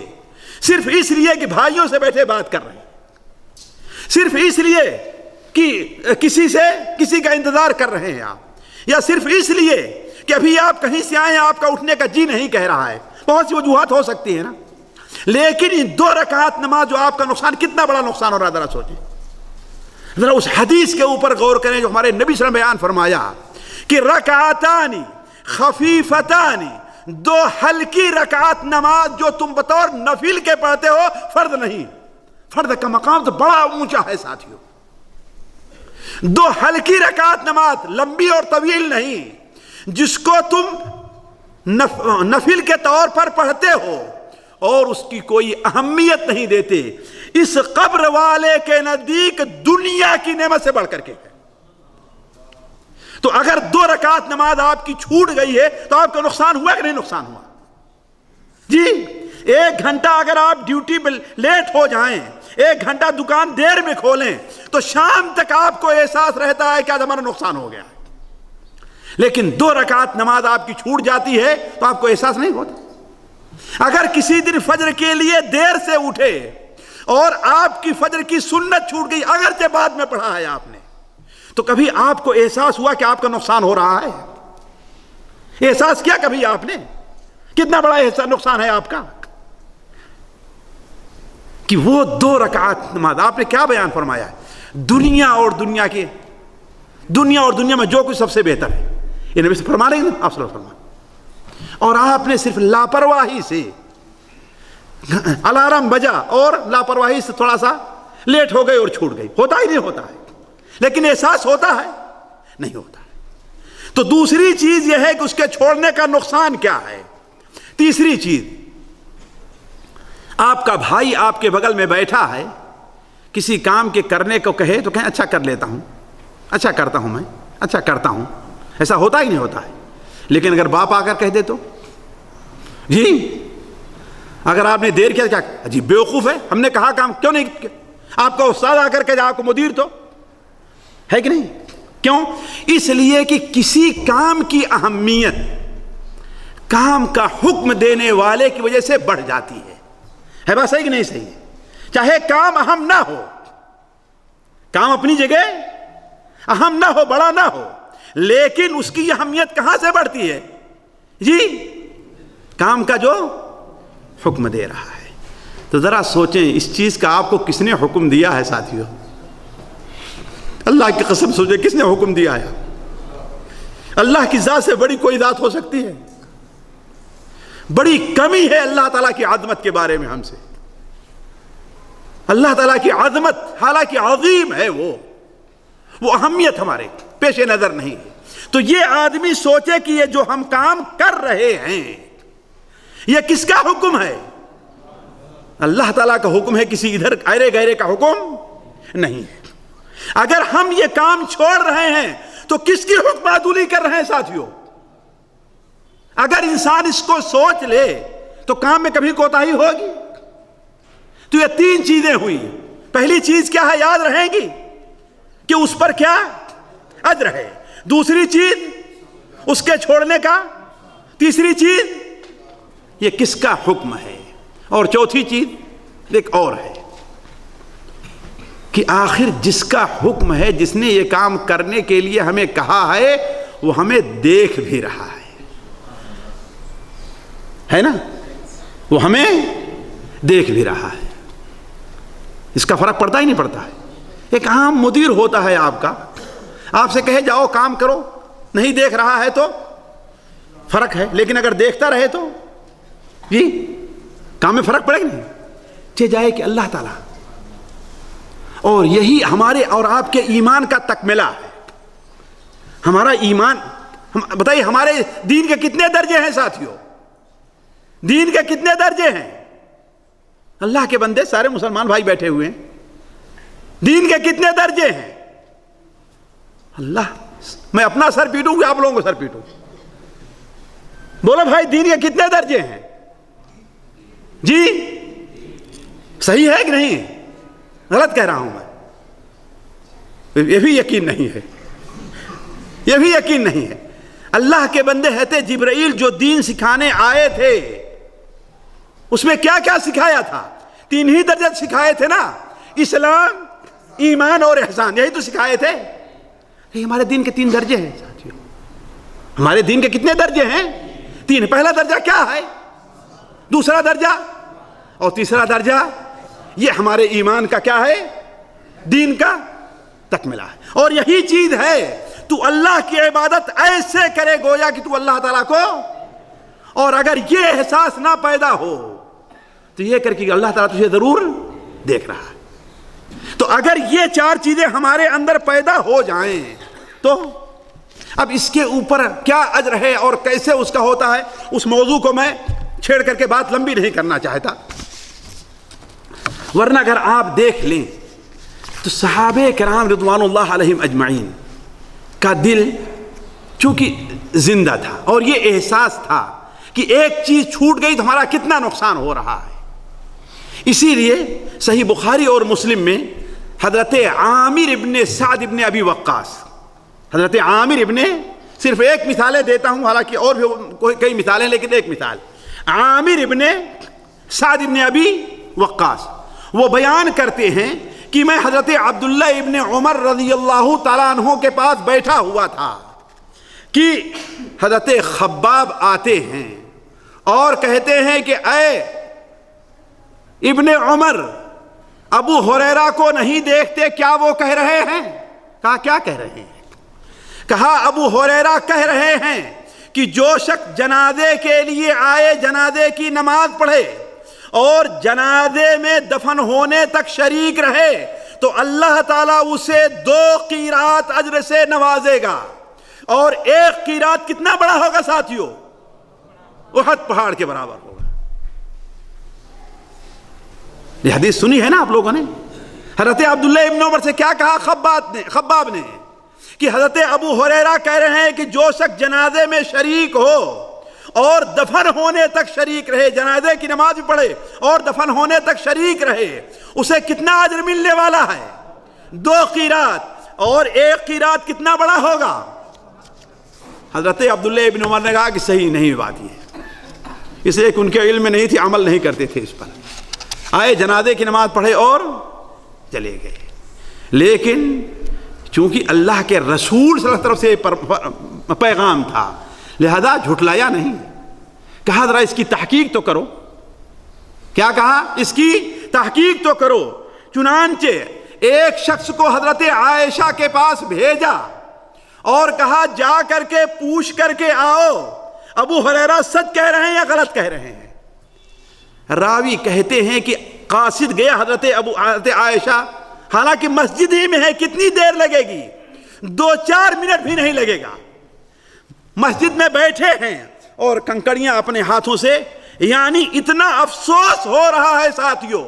صرف اس لیے کہ بھائیوں سے بیٹھے بات کر رہے ہیں, صرف اس لیے کہ کسی کا انتظار کر رہے ہیں آپ, یا صرف اس لیے کہ ابھی آپ کہیں سے آئے ہیں, آپ کا اٹھنے کا جی نہیں کہہ رہا ہے. بہت سی وجوہات ہو سکتی ہیں نا, لیکن ان 2 رکعت نماز جو آپ کا نقصان, کتنا بڑا نقصان ہو رہا ہے, ذرا سوچیں. ذرا اس حدیث کے اوپر غور کریں جو ہمارے نبی صلی اللہ علیہ وسلم بیان فرمایا کہ رکعتان خفیفتان, 2 ہلکی رکعت نماز جو تم بطور نفل کے پڑھتے ہو, فرض نہیں. فرض کا مقام تو بڑا اونچا ہے ساتھیوں. 2 ہلکی رکعت نماز, لمبی اور طویل نہیں, جس کو تم نفل کے طور پر پڑھتے ہو اور اس کی کوئی اہمیت نہیں دیتے, اس قبر والے کے نزدیک دنیا کی نعمت سے بڑھ کر کے ہے. تو اگر 2 رکعت نماز آپ کی چھوٹ گئی ہے تو آپ کا نقصان ہوا کہ نہیں نقصان ہوا؟ جی, 1 گھنٹہ اگر آپ ڈیوٹی پہ لیٹ ہو جائیں, 1 گھنٹہ دکان دیر میں کھولیں, تو شام تک آپ کو احساس رہتا ہے کہ آج ہمارا نقصان ہو گیا. لیکن 2 رکعت نماز آپ کی چھوٹ جاتی ہے تو آپ کو احساس نہیں ہوتا. اگر کسی دن فجر کے لیے دیر سے اٹھے اور آپ کی فجر کی سنت چھوٹ گئی, اگرچہ بعد میں پڑھا ہے آپ نے, تو کبھی آپ کو احساس ہوا کہ آپ کا نقصان ہو رہا ہے؟ احساس کیا کبھی آپ نے کتنا بڑا نقصان ہے آپ کا؟ کہ وہ 2 رکعت نماز آپ نے کیا بیان فرمایا ہے, دنیا اور دنیا میں جو کچھ سب سے بہتر ہے, یہ نبی سے فرما رہے ہیں آپ صلی اللہ علیہ وسلم. اور آپ نے صرف لاپرواہی سے الارم بجا اور لاپرواہی سے تھوڑا سا لیٹ ہو گئی اور چھوٹ گئی, ہوتا ہی نہیں ہوتا ہے, لیکن احساس ہوتا ہے نہیں ہوتا ہے. تو دوسری چیز یہ ہے کہ اس کے چھوڑنے کا نقصان کیا ہے. تیسری چیز, آپ کا بھائی آپ کے بغل میں بیٹھا ہے, کسی کام کے کرنے کو کہے تو کہیں اچھا کر لیتا ہوں, اچھا کرتا ہوں, میں اچھا کرتا ہوں, ایسا ہوتا ہی نہیں ہوتا ہے. لیکن اگر باپ آ کر کہہ دے تو جی اگر آپ نے دیر کیا کیا جی بیوقوف ہے, ہم نے کہا کام کیوں نہیں, آپ کا استاد آ کر کہے آپ کو مدیر تو ہے کہ نہیں. کیوں؟ اس لیے کہ کسی کام کی اہمیت کام کا حکم دینے والے کی وجہ سے بڑھ جاتی ہے بات صحیح کہ نہیں صحیح ہے؟ چاہے کام اہم نہ ہو, کام اپنی جگہ اہم نہ ہو, بڑا نہ ہو, لیکن اس کی اہمیت کہاں سے بڑھتی ہے جی, کام کا جو حکم دے رہا ہے. تو ذرا سوچیں اس چیز کا آپ کو کس نے حکم دیا ہے ساتھیوں, اللہ کی قسم سوچیں کس نے حکم دیا ہے. اللہ کی ذات سے بڑی کوئی ذات ہو سکتی ہے؟ بڑی کمی ہے اللہ تعالیٰ کی عظمت کے بارے میں ہم سے. اللہ تعالیٰ کی عظمت حالانکہ عظیم ہے, وہ اہمیت ہمارے پیش نظر نہیں ہے. تو یہ آدمی سوچے کہ یہ جو ہم کام کر رہے ہیں یہ کس کا حکم ہے؟ اللہ تعالیٰ کا حکم ہے, کسی ادھر ایرے گہرے کا حکم نہیں ہے. اگر ہم یہ کام چھوڑ رہے ہیں تو کس کی حکم عدولی کر رہے ہیں ساتھیوں؟ اگر انسان اس کو سوچ لے تو کام میں کبھی کوتاہی ہوگی. تو یہ 3 چیزیں ہوئی. پہلی چیز کیا ہے, یاد رہیں گی کہ اس پر کیا اجر ہے. دوسری چیز اس کے چھوڑنے کا. تیسری چیز یہ کس کا حکم ہے. اور چوتھی چیز ایک اور ہے کہ آخر جس کا حکم ہے, جس نے یہ کام کرنے کے لیے ہمیں کہا ہے, وہ ہمیں دیکھ بھی رہا ہے نا, وہ ہمیں دیکھ بھی رہا ہے. اس کا فرق پڑتا ہی نہیں پڑتا ہے. ایک عام مدیر ہوتا ہے آپ کا, آپ سے کہے جاؤ کام کرو, نہیں دیکھ رہا ہے تو فرق ہے, لیکن اگر دیکھتا رہے تو جی کام میں فرق پڑے گا نہیں. چہ جائے کہ اللہ تعالیٰ, اور یہی ہمارے اور آپ کے ایمان کا تکملہ ہے. ہمارا ایمان, بتائیے ہمارے دین کے کتنے درجے ہیں ساتھیوں؟ دین کے کتنے درجے ہیں؟ اللہ کے بندے سارے مسلمان بھائی بیٹھے ہوئے ہیں, دین کے کتنے درجے ہیں؟ اللہ, میں اپنا سر پیٹوں گا, آپ لوگوں کو سر پیٹوں. بولو بھائی دین کے کتنے درجے ہیں؟ جی صحیح ہے کہ نہیں؟ غلط کہہ رہا ہوں میں؟ یہ بھی یقین نہیں ہے، یہ بھی یقین نہیں ہے۔ اللہ کے بندے حضرت جبرائیل جو دین سکھانے آئے تھے اس میں کیا کیا سکھایا تھا؟ 3 ہی درجے سکھائے تھے نا، اسلام، ایمان اور احسان، یہی تو سکھائے تھے۔ یہ ہمارے دین کے 3 درجے ہیں ساتھیوں۔ ہمارے دین کے کتنے درجے ہیں؟ 3۔ پہلا درجہ کیا ہے؟ دوسرا درجہ اور تیسرا درجہ، یہ ہمارے ایمان کا کیا ہے؟ دین کا تکملہ ہے۔ اور یہی چیز ہے، تو اللہ کی عبادت ایسے کرے گویا کہ تو اللہ تعالیٰ کو، اور اگر یہ احساس نہ پیدا ہو تو یہ کر کے اللہ تعالیٰ تجھے ضرور دیکھ رہا ہے۔ تو اگر یہ 4 چیزیں ہمارے اندر پیدا ہو جائیں تو اب اس کے اوپر کیا اجر ہے اور کیسے اس کا ہوتا ہے، اس موضوع کو میں چھیڑ کر کے بات لمبی نہیں کرنا چاہتا، ورنہ اگر آپ دیکھ لیں تو صحابہ کرام رضوان اللہ علیہم اجمعین کا دل چونکہ زندہ تھا اور یہ احساس تھا کہ ایک چیز چھوٹ گئی تو ہمارا کتنا نقصان ہو رہا ہے۔ اسی لیے صحیح بخاری اور مسلم میں حضرت عامر ابن سعد ابن ابی وقاص، حضرت عامر ابن، صرف ایک مثالیں دیتا ہوں، حالانکہ اور بھی کئی مثالیں، لیکن ایک مثال، عامر ابن سعد ابن ابی وقاص وہ بیان کرتے ہیں کہ میں حضرت عبداللہ ابن عمر رضی اللہ تعالیٰ عنہ کے پاس بیٹھا ہوا تھا کہ حضرت خباب آتے ہیں اور کہتے ہیں کہ اے ابن عمر، ابو ہریرہ کو نہیں دیکھتے؟ کیا وہ کہہ رہے ہیں؟ کہا کیا کہہ رہے ہیں؟ کہا ابو ہریرہ کہہ رہے ہیں کہ جو شخص جنازے کے لیے آئے، جنازے کی نماز پڑھے اور جنازے میں دفن ہونے تک شریک رہے تو اللہ تعالیٰ اسے 2 قیرات اجر سے نوازے گا، اور 1 قیرات کتنا بڑا ہوگا ساتھیوں؟ احد پہاڑ کے برابر ہوگا۔ یہ حدیث سنی ہے نا آپ لوگوں نے؟ حضرت عبداللہ ابن عمر سے کیا کہا خباب نے کہ حضرت ابو ہریرہ کہہ رہے ہیں کہ جو شخص جنازے میں شریک ہو اور دفن ہونے تک شریک رہے، جنازے کی نماز بھی پڑھے اور دفن ہونے تک شریک رہے، اسے کتنا اجر ملنے والا ہے؟ 2 قیرات، اور 1 قیرات کتنا بڑا ہوگا؟ حضرت عبداللہ ابن عمر نے کہا کہ صحیح نہیں بات یہ، اس لیے کہ ان کے علم میں نہیں تھی، عمل نہیں کرتے تھے اس پر، آئے جنازے کی نماز پڑھے اور چلے گئے۔ لیکن چونکہ اللہ کے رسول صلی اللہ علیہ وسلم سے پیغام تھا لہذا جھٹلایا نہیں، کہا ذرا اس کی تحقیق تو کرو۔ کیا کہا؟ اس کی تحقیق تو کرو۔ چنانچہ ایک شخص کو حضرت عائشہ کے پاس بھیجا اور کہا جا کر کے پوچھ کر کے آؤ ابو ہریرہ سچ کہہ رہے ہیں یا غلط کہہ رہے ہیں۔ راوی کہتے ہیں کہ قاصد گیا حضرت عائشہ، حالانکہ مسجد ہی میں ہے، کتنی دیر لگے گی؟ 2-4 منٹ بھی نہیں لگے گا۔ مسجد میں بیٹھے ہیں اور کنکڑیاں اپنے ہاتھوں سے، یعنی اتنا افسوس ہو رہا ہے ساتھیوں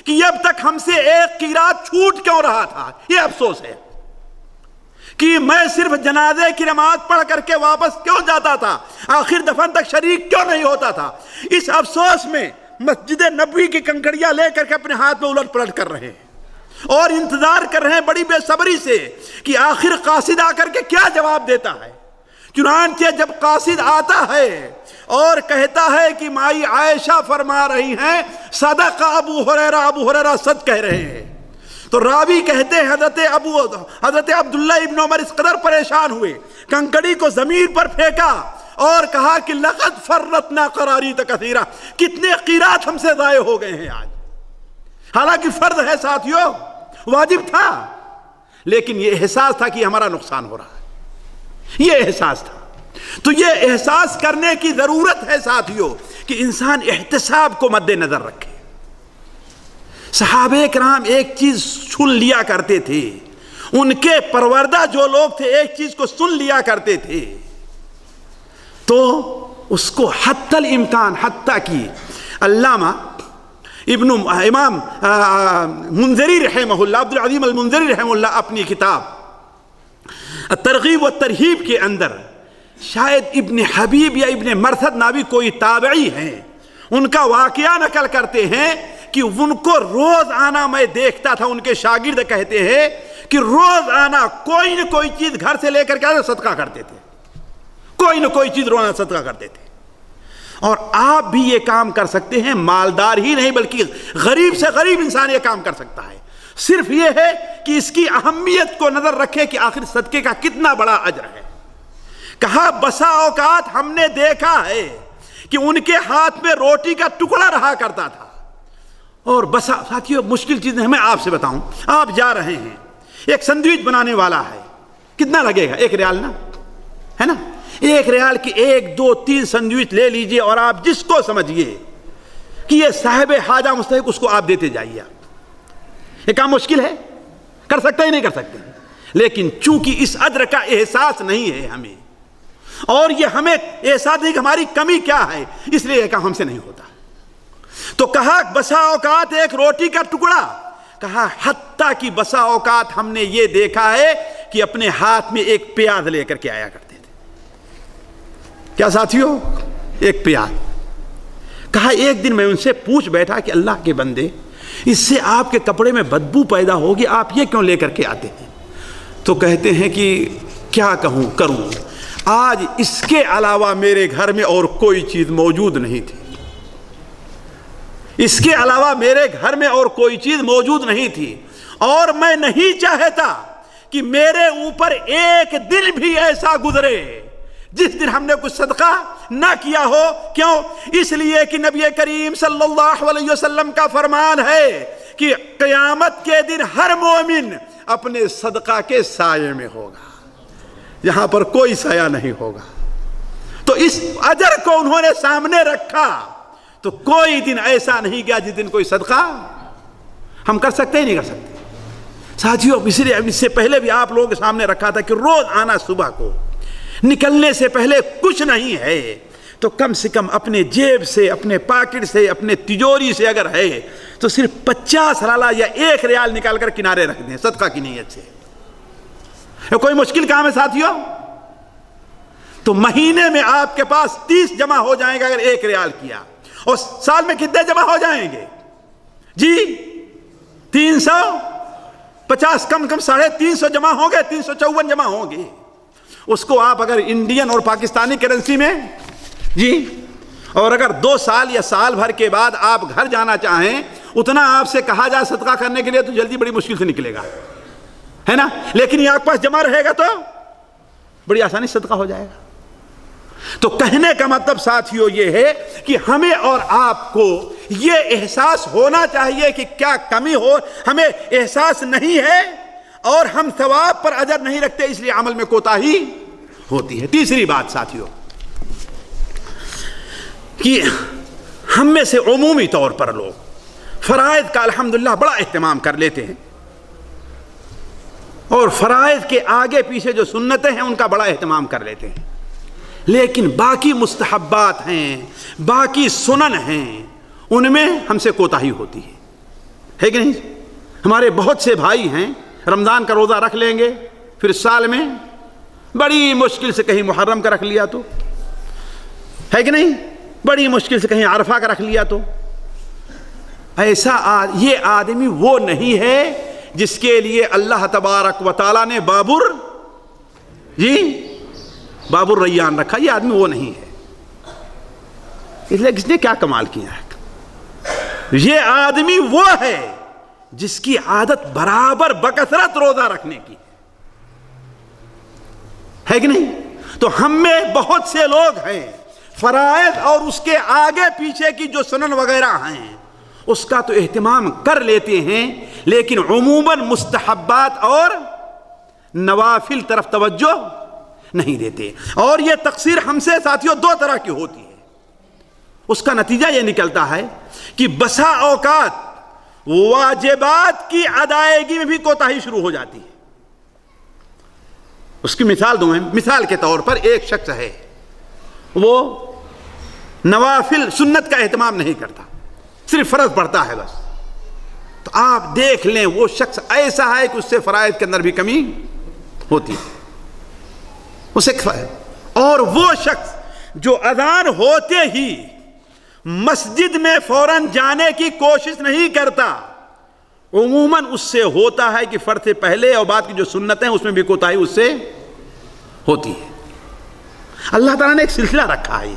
کہ اب تک ہم سے 1 قیرات چھوٹ کیوں رہا تھا۔ یہ افسوس ہے کہ میں صرف جنازے کی نماز پڑھ کر کے واپس کیوں جاتا تھا، آخر دفن تک شریک کیوں نہیں ہوتا تھا۔ اس افسوس میں مسجد نبوی کی کنکڑیاں لے کر کے اپنے ہاتھ میں الٹ پلٹ کر رہے ہیں اور انتظار کر رہے ہیں بڑی بے صبری سے کہ آخر قاصد آ کر کے کیا جواب دیتا ہے۔ چنانچہ جب قاصد آتا ہے اور کہتا ہے کہ مائی عائشہ فرما رہی ہیں صدق ابو ہریرہ سچ کہہ رہے ہیں، تو راوی کہتے ہیں حضرت عبداللہ ابن عمر اس قدر پریشان ہوئے، کنکڑی کو زمین پر پھینکا اور کہا کہ لقد فرطنا قراریط کثیرہ، کتنے قیرات ہم سے ضائع ہو گئے ہیں آج۔ حالانکہ فرض ہے ساتھیوں، واجب تھا، لیکن یہ احساس تھا کہ ہمارا نقصان ہو رہا ہے، یہ احساس تھا۔ تو یہ احساس کرنے کی ضرورت ہے ساتھیوں کہ انسان احتساب کو مد نظر رکھے۔ صحابہ کرام ایک چیز سن لیا کرتے تھے، ان کے پروردہ جو لوگ تھے ایک چیز کو سن لیا کرتے تھے تو اس کو حتی الامکان، حتیٰ کی علامہ امام منذری رحمہ اللہ، عبد العظیم المنذری رحمہ اللہ اپنی کتاب الترغیب والترہیب کے اندر شاید ابن حبیب یا ابن مرثد ناوی کوئی تابعی ہیں، ان کا واقعہ نقل کرتے ہیں کہ ان کو روز آنا میں دیکھتا تھا، ان کے شاگرد کہتے ہیں کہ روز آنا کوئی نہ کوئی چیز گھر سے لے کر کے صدقہ کرتے تھے، کوئی نہ کوئی چیز روزانہ صدقہ کرتے تھے۔ اور آپ بھی یہ کام کر سکتے ہیں، مالدار ہی نہیں بلکہ غریب سے غریب انسان یہ کام کر سکتا ہے، صرف یہ ہے کہ اس کی اہمیت کو نظر رکھے کہ آخر صدقے کا کتنا بڑا اجر ہے۔ کہا بسا اوقات ہم نے دیکھا ہے کہ ان کے ہاتھ میں روٹی کا ٹکڑا رہا کرتا تھا، اور بسا ساتھیوں مشکل چیز میں آپ سے بتاؤں، آپ جا رہے ہیں، ایک سینڈوچ بنانے والا ہے، کتنا لگے گا؟ 1 ریال نا، ہے نا؟ 1 ریال کی 1 2 3 سینڈوچ لے لیجئے، اور آپ جس کو سمجھیے کہ یہ صاحب حاجہ مستحق، اس کو آپ دیتے جائیے۔ یہ کام مشکل ہے، کر سکتے ہی نہیں کر سکتے، لیکن چونکہ اس اجر کا احساس نہیں ہے ہمیں، اور یہ ہمیں احساس نہیں کہ ہماری کمی کیا ہے، اس لیے یہ کام ہم سے نہیں ہوتا۔ تو کہا بسا اوقات ایک روٹی کا ٹکڑا، کہا حتیٰ کہ بسا اوقات ہم نے یہ دیکھا ہے کہ اپنے ہاتھ میں ایک پیاز لے کر کے آیا کرتے تھے۔ کیا ساتھیوں؟ ایک پیاز۔ کہا ایک دن میں ان سے پوچھ بیٹھا کہ اللہ کے بندے، اس سے آپ کے کپڑے میں بدبو پیدا ہوگی، آپ یہ کیوں لے کر کے آتے ہیں؟ تو کہتے ہیں کہ کیا کہوں کروں، آج اس کے علاوہ میرے گھر میں اور کوئی چیز موجود نہیں تھی، اس کے علاوہ میرے گھر میں اور کوئی چیز موجود نہیں تھی، اور میں نہیں چاہتا کہ میرے اوپر ایک دن بھی ایسا گزرے جس دن ہم نے کچھ صدقہ نہ کیا ہو۔ کیوں؟ اس لیے کہ نبی کریم صلی اللہ علیہ وسلم کا فرمان ہے کہ قیامت کے دن ہر مومن اپنے صدقہ کے سائے میں ہوگا، یہاں پر کوئی سایہ نہیں ہوگا۔ تو اس اجر کو انہوں نے سامنے رکھا، تو کوئی دن ایسا نہیں گیا جس دن کوئی صدقہ ہم کر سکتے ہی نہیں کر سکتے۔ ساتھیوں اس لیے اس سے پہلے بھی آپ لوگوں کے سامنے رکھا تھا کہ روز آنا صبح کو نکلنے سے پہلے کچھ نہیں ہے تو کم سے کم اپنے جیب سے، اپنے پاکٹ سے، اپنے تجوری سے اگر ہے تو صرف 50 رالہ یا 1 ریال نکال کر کنارے رکھ دیں صدقہ کی نیت سے۔ یہ کوئی مشکل کام ہے ساتھیوں؟ تو مہینے میں آپ کے پاس 30 جمع ہو جائیں گے اگر 1 ریال کیا، اور سال میں کتنے جمع ہو جائیں گے جی؟ 350، کم 350 جمع ہوں گے، 354 جمع ہوں گے۔ اس کو آپ اگر انڈین اور پاکستانی کرنسی میں جی، اور اگر 2 سال یا سال بھر کے بعد آپ گھر جانا چاہیں، اتنا آپ سے کہا جائے صدقہ کرنے کے لیے تو جلدی بڑی مشکل سے نکلے گا، ہے نا؟ لیکن یہ آپ کے پاس جمع رہے گا تو بڑی آسانی صدقہ ہو جائے گا۔ تو کہنے کا مطلب ساتھیوں یہ ہے کہ ہمیں اور آپ کو یہ احساس ہونا چاہیے کہ کیا کمی ہو، ہمیں احساس نہیں ہے اور ہم ثواب پر اجر نہیں رکھتے، اس لیے عمل میں کوتاہی ہوتی ہے۔ تیسری بات ساتھیوں کہ ہم میں سے عمومی طور پر لوگ فرائض کا الحمدللہ بڑا اہتمام کر لیتے ہیں، اور فرائض کے آگے پیچھے جو سنتیں ہیں ان کا بڑا اہتمام کر لیتے ہیں، لیکن باقی مستحبات ہیں، باقی سنن ہیں، ان میں ہم سے کوتاہی ہوتی ہے کہ نہیں؟ ہمارے بہت سے بھائی ہیں رمضان کا روزہ رکھ لیں گے، پھر سال میں بڑی مشکل سے کہیں محرم کا رکھ لیا تو، ہے کہ نہیں؟ بڑی مشکل سے کہیں عرفہ کا رکھ لیا تو۔ ایسا یہ آدمی وہ نہیں ہے جس کے لیے اللہ تبارک و تعالیٰ نے باب الریان رکھا، یہ آدمی وہ نہیں ہے۔ اس لیے کس نے کیا کمال کیا ہے؟ یہ آدمی وہ ہے جس کی عادت برابر بکثرت روزہ رکھنے کی ہے کہ نہیں؟ تو ہم میں بہت سے لوگ ہیں فرائض اور اس کے آگے پیچھے کی جو سنن وغیرہ ہیں اس کا تو اہتمام کر لیتے ہیں، لیکن عموماً مستحبات اور نوافل طرف توجہ نہیں دیتے، اور یہ تقصیر ہم سے ساتھیوں 2 طرح کی ہوتی ہے۔ اس کا نتیجہ یہ نکلتا ہے کہ بسا اوقات واجبات کی ادائیگی میں بھی کوتاہی شروع ہو جاتی ہے۔ اس کی مثال دوں، مثال کے طور پر ایک شخص ہے وہ نوافل سنت کا اہتمام نہیں کرتا، صرف فرض پڑھتا ہے بس، تو آپ دیکھ لیں وہ شخص ایسا ہے کہ اس سے فرائض کے اندر بھی کمی ہوتی ہے اسے، اور وہ شخص جو اذان ہوتے ہی مسجد میں فوراً جانے کی کوشش نہیں کرتا، عموماً اس سے ہوتا ہے کہ فرض سے پہلے اور بعد کی جو سنتیں اس میں بھی کوتاہی اس سے ہوتی ہے۔ اللہ تعالیٰ نے ایک سلسلہ رکھا ہے،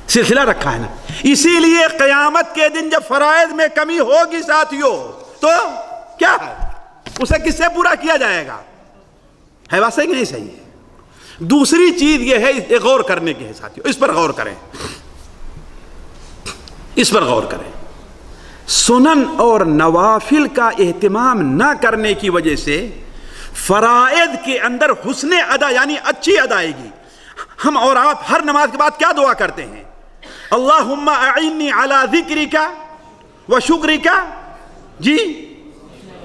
سلسلہ رکھا ہے نا، اسی لیے قیامت کے دن جب فرائض میں کمی ہوگی ساتھیوں تو کیا ہے، اسے کس سے پورا کیا جائے گا؟ ہے بات صحیح کہ نہیں صحیح ہے؟ دوسری چیز یہ ہے غور کرنے کی ہے ساتھیوں، اس پر غور کریں، اس پر غور کریں۔ سنن اور نوافل کا اہتمام نہ کرنے کی وجہ سے فرائض کے اندر حسن ادا یعنی اچھی ادائیگی، ہم اور آپ ہر نماز کے بعد کیا دعا کرتے ہیں؟ اللہم اعنی علی ذکرک و شکرک، جی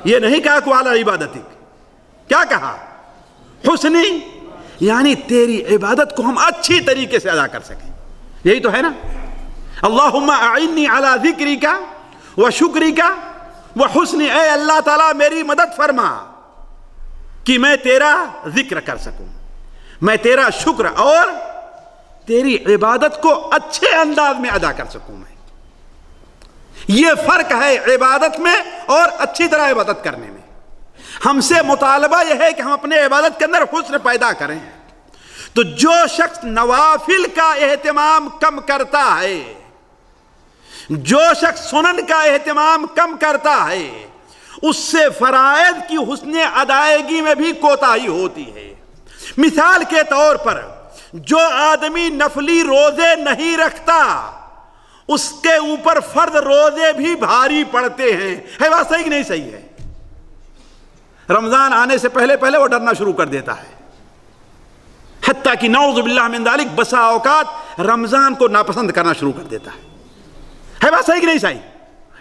یہ نہیں کہا کہ علی عبادتک، کیا کہا؟ حسنی، یعنی تیری عبادت کو ہم اچھی طریقے سے ادا کر سکیں، یہی تو ہے نا۔ اللہم اعنی علی ذکرک و شکرک و حسن، اے اللہ تعالیٰ میری مدد فرما کہ میں تیرا ذکر کر سکوں، میں تیرا شکر اور تیری عبادت کو اچھے انداز میں ادا کر سکوں۔ میں یہ فرق ہے عبادت میں اور اچھی طرح عبادت کرنے میں۔ ہم سے مطالبہ یہ ہے کہ ہم اپنے عبادت کے اندر حسن پیدا کریں۔ تو جو شخص نوافل کا اہتمام کم کرتا ہے، جو شخص سنن کا اہتمام کم کرتا ہے، اس سے فرائض کی حسن ادائیگی میں بھی کوتاہی ہوتی ہے۔ مثال کے طور پر جو آدمی نفلی روزے نہیں رکھتا اس کے اوپر فرض روزے بھی بھاری پڑتے ہیں، ہے بات صحیح کہ نہیں صحیح ہے؟ رمضان آنے سے پہلے پہلے وہ ڈرنا شروع کر دیتا ہے، حتیٰ کہ نعوذ باللہ من ذالک بسا اوقات رمضان کو ناپسند کرنا شروع کر دیتا ہے بات صحیح کہ نہیں صحیح؟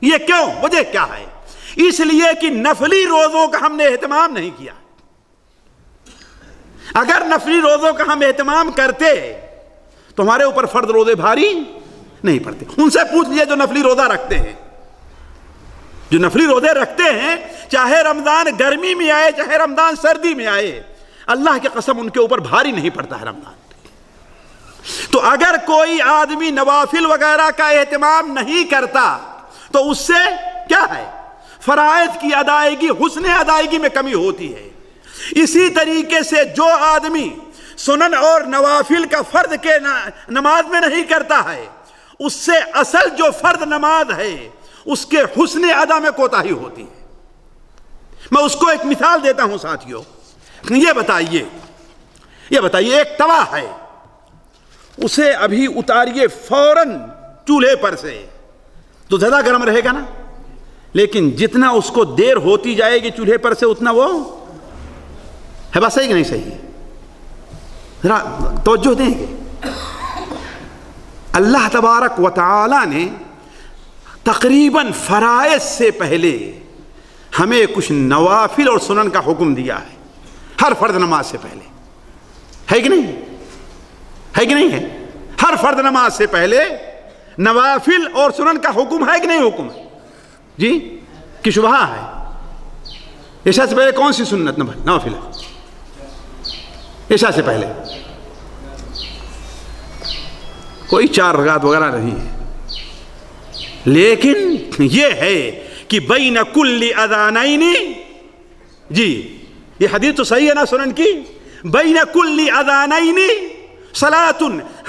یہ کیوں؟ وجہ کیا ہے؟ اس لیے کہ نفلی روزوں کا ہم نے اہتمام نہیں کیا۔ اگر نفلی روزوں کا ہم اہتمام کرتے تو ہمارے اوپر فرض روزے بھاری نہیں پڑتے۔ ان سے پوچھ لیجئے جو نفلی روزہ رکھتے ہیں، جو نفلی روزے رکھتے ہیں، چاہے رمضان گرمی میں آئے چاہے رمضان سردی میں آئے، اللہ کی قسم ان کے اوپر بھاری نہیں پڑتا ہے رمضان۔ تو اگر کوئی آدمی نوافل وغیرہ کا اہتمام نہیں کرتا تو اس سے کیا ہے؟ فرائض کی ادائیگی، حسن ادائیگی میں کمی ہوتی ہے۔ اسی طریقے سے جو آدمی سنن اور نوافل کا فرض کے نماز میں نہیں کرتا ہے، اس سے اصل جو فرض نماز ہے اس کے حسن ادا میں کوتاہی ہوتی ہے۔ میں اس کو ایک مثال دیتا ہوں ساتھیوں، یہ بتائیے ایک توا ہے، اسے ابھی اتاریے فوراً چولہے پر سے تو زیادہ گرم رہے گا نا، لیکن جتنا اس کو دیر ہوتی جائے گی چولہے پر سے اتنا وہ ہے بات صحیح کہ نہیں صحیح؟ ذرا توجہ دیں گے۔ اللہ تبارک و تعالی نے تقریباً فرائض سے پہلے ہمیں کچھ نوافل اور سنن کا حکم دیا ہے، ہر فرض نماز سے پہلے، ہے کہ نہیں؟ ہے کہ نہیں ہے؟ ہر فرض نماز سے پہلے نوافل اور سنن کا حکم ہے کہ نہیں حکم ہے؟ جی کہ شبہ ہے؟ عشاء سے پہلے کون سی سنت نوافل ہے؟ عشاء سے پہلے کوئی 4 رکعت وغیرہ نہیں ہے، لیکن یہ ہے کہ بین کل اذانین، جی یہ حدیث تو صحیح ہے نا سنن کی، بین کل اذانین صلاۃ،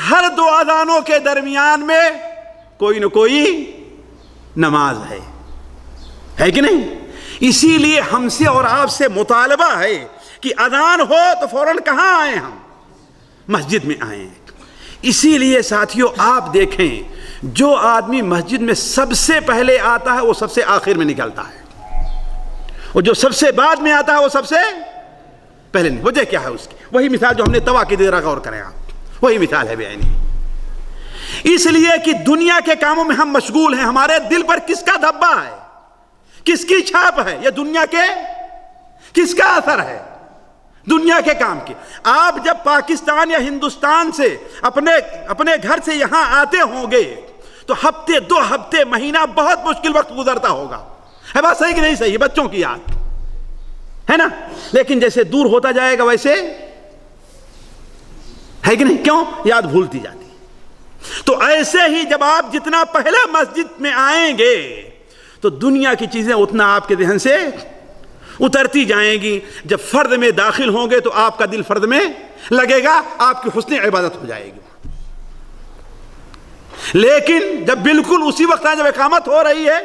ہر 2 اذانوں کے درمیان میں کوئی نہ کوئی نماز ہے کہ نہیں؟ اسی لیے ہم سے اور آپ سے مطالبہ ہے کہ اذان ہو تو فوراً کہاں آئیں؟ ہم مسجد میں آئیں۔ اسی لیے ساتھیوں آپ دیکھیں، جو آدمی مسجد میں سب سے پہلے آتا ہے وہ سب سے آخر میں نکلتا ہے، اور جو سب سے بعد میں آتا ہے وہ سب سے پہلے نہیں۔ وجہ کیا ہے اس کی؟ وہی مثال جو ہم نے توا کی ذرا غور کریں آپ، وہی مثال ہے بعینی۔ اس لیے کہ دنیا کے کاموں میں ہم مشغول ہیں، ہمارے دل پر کس کا دھبا ہے، کس کی چھاپ ہے؟ یہ دنیا کے کس کا اثر ہے؟ دنیا کے کام کی۔ آپ جب پاکستان یا ہندوستان سے اپنے گھر سے یہاں آتے ہوں گے تو ہفتے 2 ہفتے مہینہ بہت مشکل وقت گزرتا ہوگا، ہے بات صحیح کہ نہیں صحیح؟ بچوں کی یاد ہے نا، لیکن جیسے دور ہوتا جائے گا ویسے ہے کہ نہیں؟ کیوں؟ یاد بھولتی جاتی. تو ایسے ہی جب آپ جتنا پہلے مسجد میں آئیں گے تو دنیا کی چیزیں اتنا آپ کے ذہن سے اترتی جائیں گی. جب فرد میں داخل ہوں گے تو آپ کا دل فرد میں لگے گا, آپ کی حسن عبادت ہو جائے گی. لیکن جب بالکل اسی وقت جب اقامت ہو رہی ہے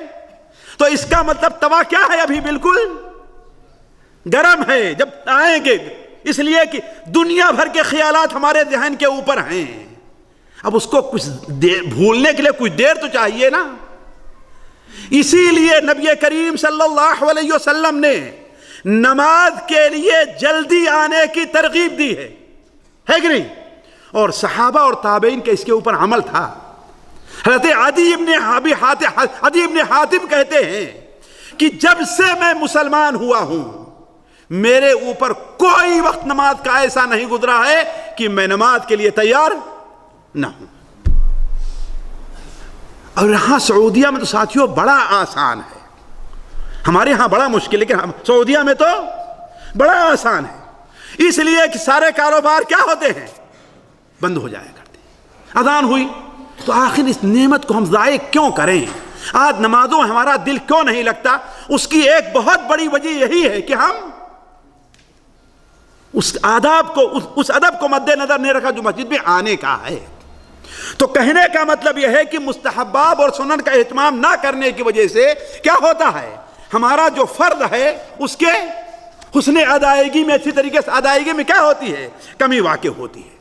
تو اس کا مطلب توا کیا ہے؟ ابھی بالکل گرم ہے. جب آئیں گے اس لیے کہ دنیا بھر کے خیالات ہمارے ذہن کے اوپر ہیں. اب اس کو کچھ بھولنے کے لیے کچھ دیر تو چاہیے نا. اسی لیے نبی کریم صلی اللہ علیہ وسلم نے نماز کے لیے جلدی آنے کی ترغیب دی ہے کہ نہیں؟ اور صحابہ اور تابعین کے اس کے اوپر عمل تھا. حضرت عدی ابن حاتم کہتے ہیں کہ جب سے میں مسلمان ہوا ہوں میرے اوپر کوئی وقت نماز کا ایسا نہیں گزرا ہے کہ میں نماز کے لیے تیار نہ ہوں. اور یہاں سعودیہ میں تو ساتھیوں بڑا آسان ہے. ہمارے ہاں بڑا مشکل ہے, لیکن سعودیہ میں تو بڑا آسان ہے. اس لیے کہ سارے کاروبار کیا ہوتے ہیں؟ بند ہو جایا کرتے. اذان ہوئی تو آخر اس نعمت کو ہم ضائع کیوں کریں؟ آج نمازوں میں ہمارا دل کیوں نہیں لگتا؟ اس کی ایک بہت بڑی وجہ یہی ہے کہ ہم اس ادب کو مد نظر نہیں رکھا جو مسجد میں آنے کا ہے. تو کہنے کا مطلب یہ ہے کہ مستحبات اور سنن کا اہتمام نہ کرنے کی وجہ سے کیا ہوتا ہے؟ ہمارا جو فرض ہے اس کے حسن ادائیگی میں, اچھی طریقے سے ادائیگی میں کیا ہوتی ہے؟ کمی واقع ہوتی ہے.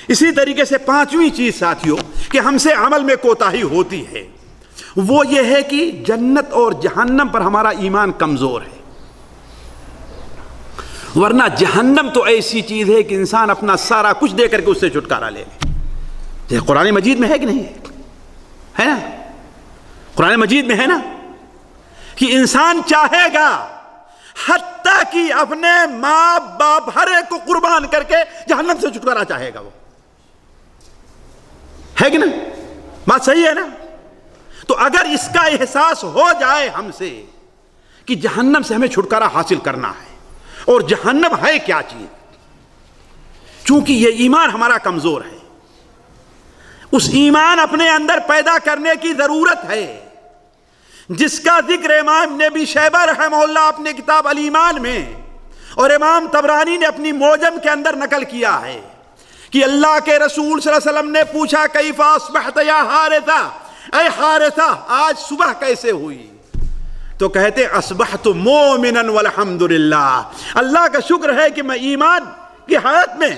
اسی طریقے سے پانچویں چیز ساتھیوں کہ ہم سے عمل میں کوتاہی ہوتی ہے وہ یہ ہے کہ جنت اور جہنم پر ہمارا ایمان کمزور ہے. ورنہ جہنم تو ایسی چیز ہے کہ انسان اپنا سارا کچھ دے کر کے اس سے چھٹکارا لے لے. یہ قرآن مجید میں ہے کہ نہیں ہے نا؟ قرآن مجید میں ہے نا کہ انسان چاہے گا حتیٰ کہ اپنے ماں باپ ہر ایک کو قربان کر کے جہنم سے چھٹکارا چاہے گا. وہ ہے کہ نا؟ بات صحیح ہے نا؟ تو اگر اس کا احساس ہو جائے ہم سے کہ جہنم سے ہمیں چھٹکارا حاصل کرنا ہے اور جہنم ہے کیا چیز, چونکہ یہ ایمان ہمارا کمزور ہے, اس ایمان اپنے اندر پیدا کرنے کی ضرورت ہے جس کا ذکر امام نبی شیبہ رحمہ اللہ اپنے کتاب الایمان میں اور امام طبرانی نے اپنی معجم کے اندر نقل کیا ہے کہ اللہ کے رسول صلی اللہ علیہ وسلم نے پوچھا کیف اصبحت یا حارثہ, اے حارثہ آج صبح کیسے ہوئی؟ تو کہتے اصبحت مومنا والحمدللہ, اللہ کا شکر ہے کہ میں ایمان کی حالت میں.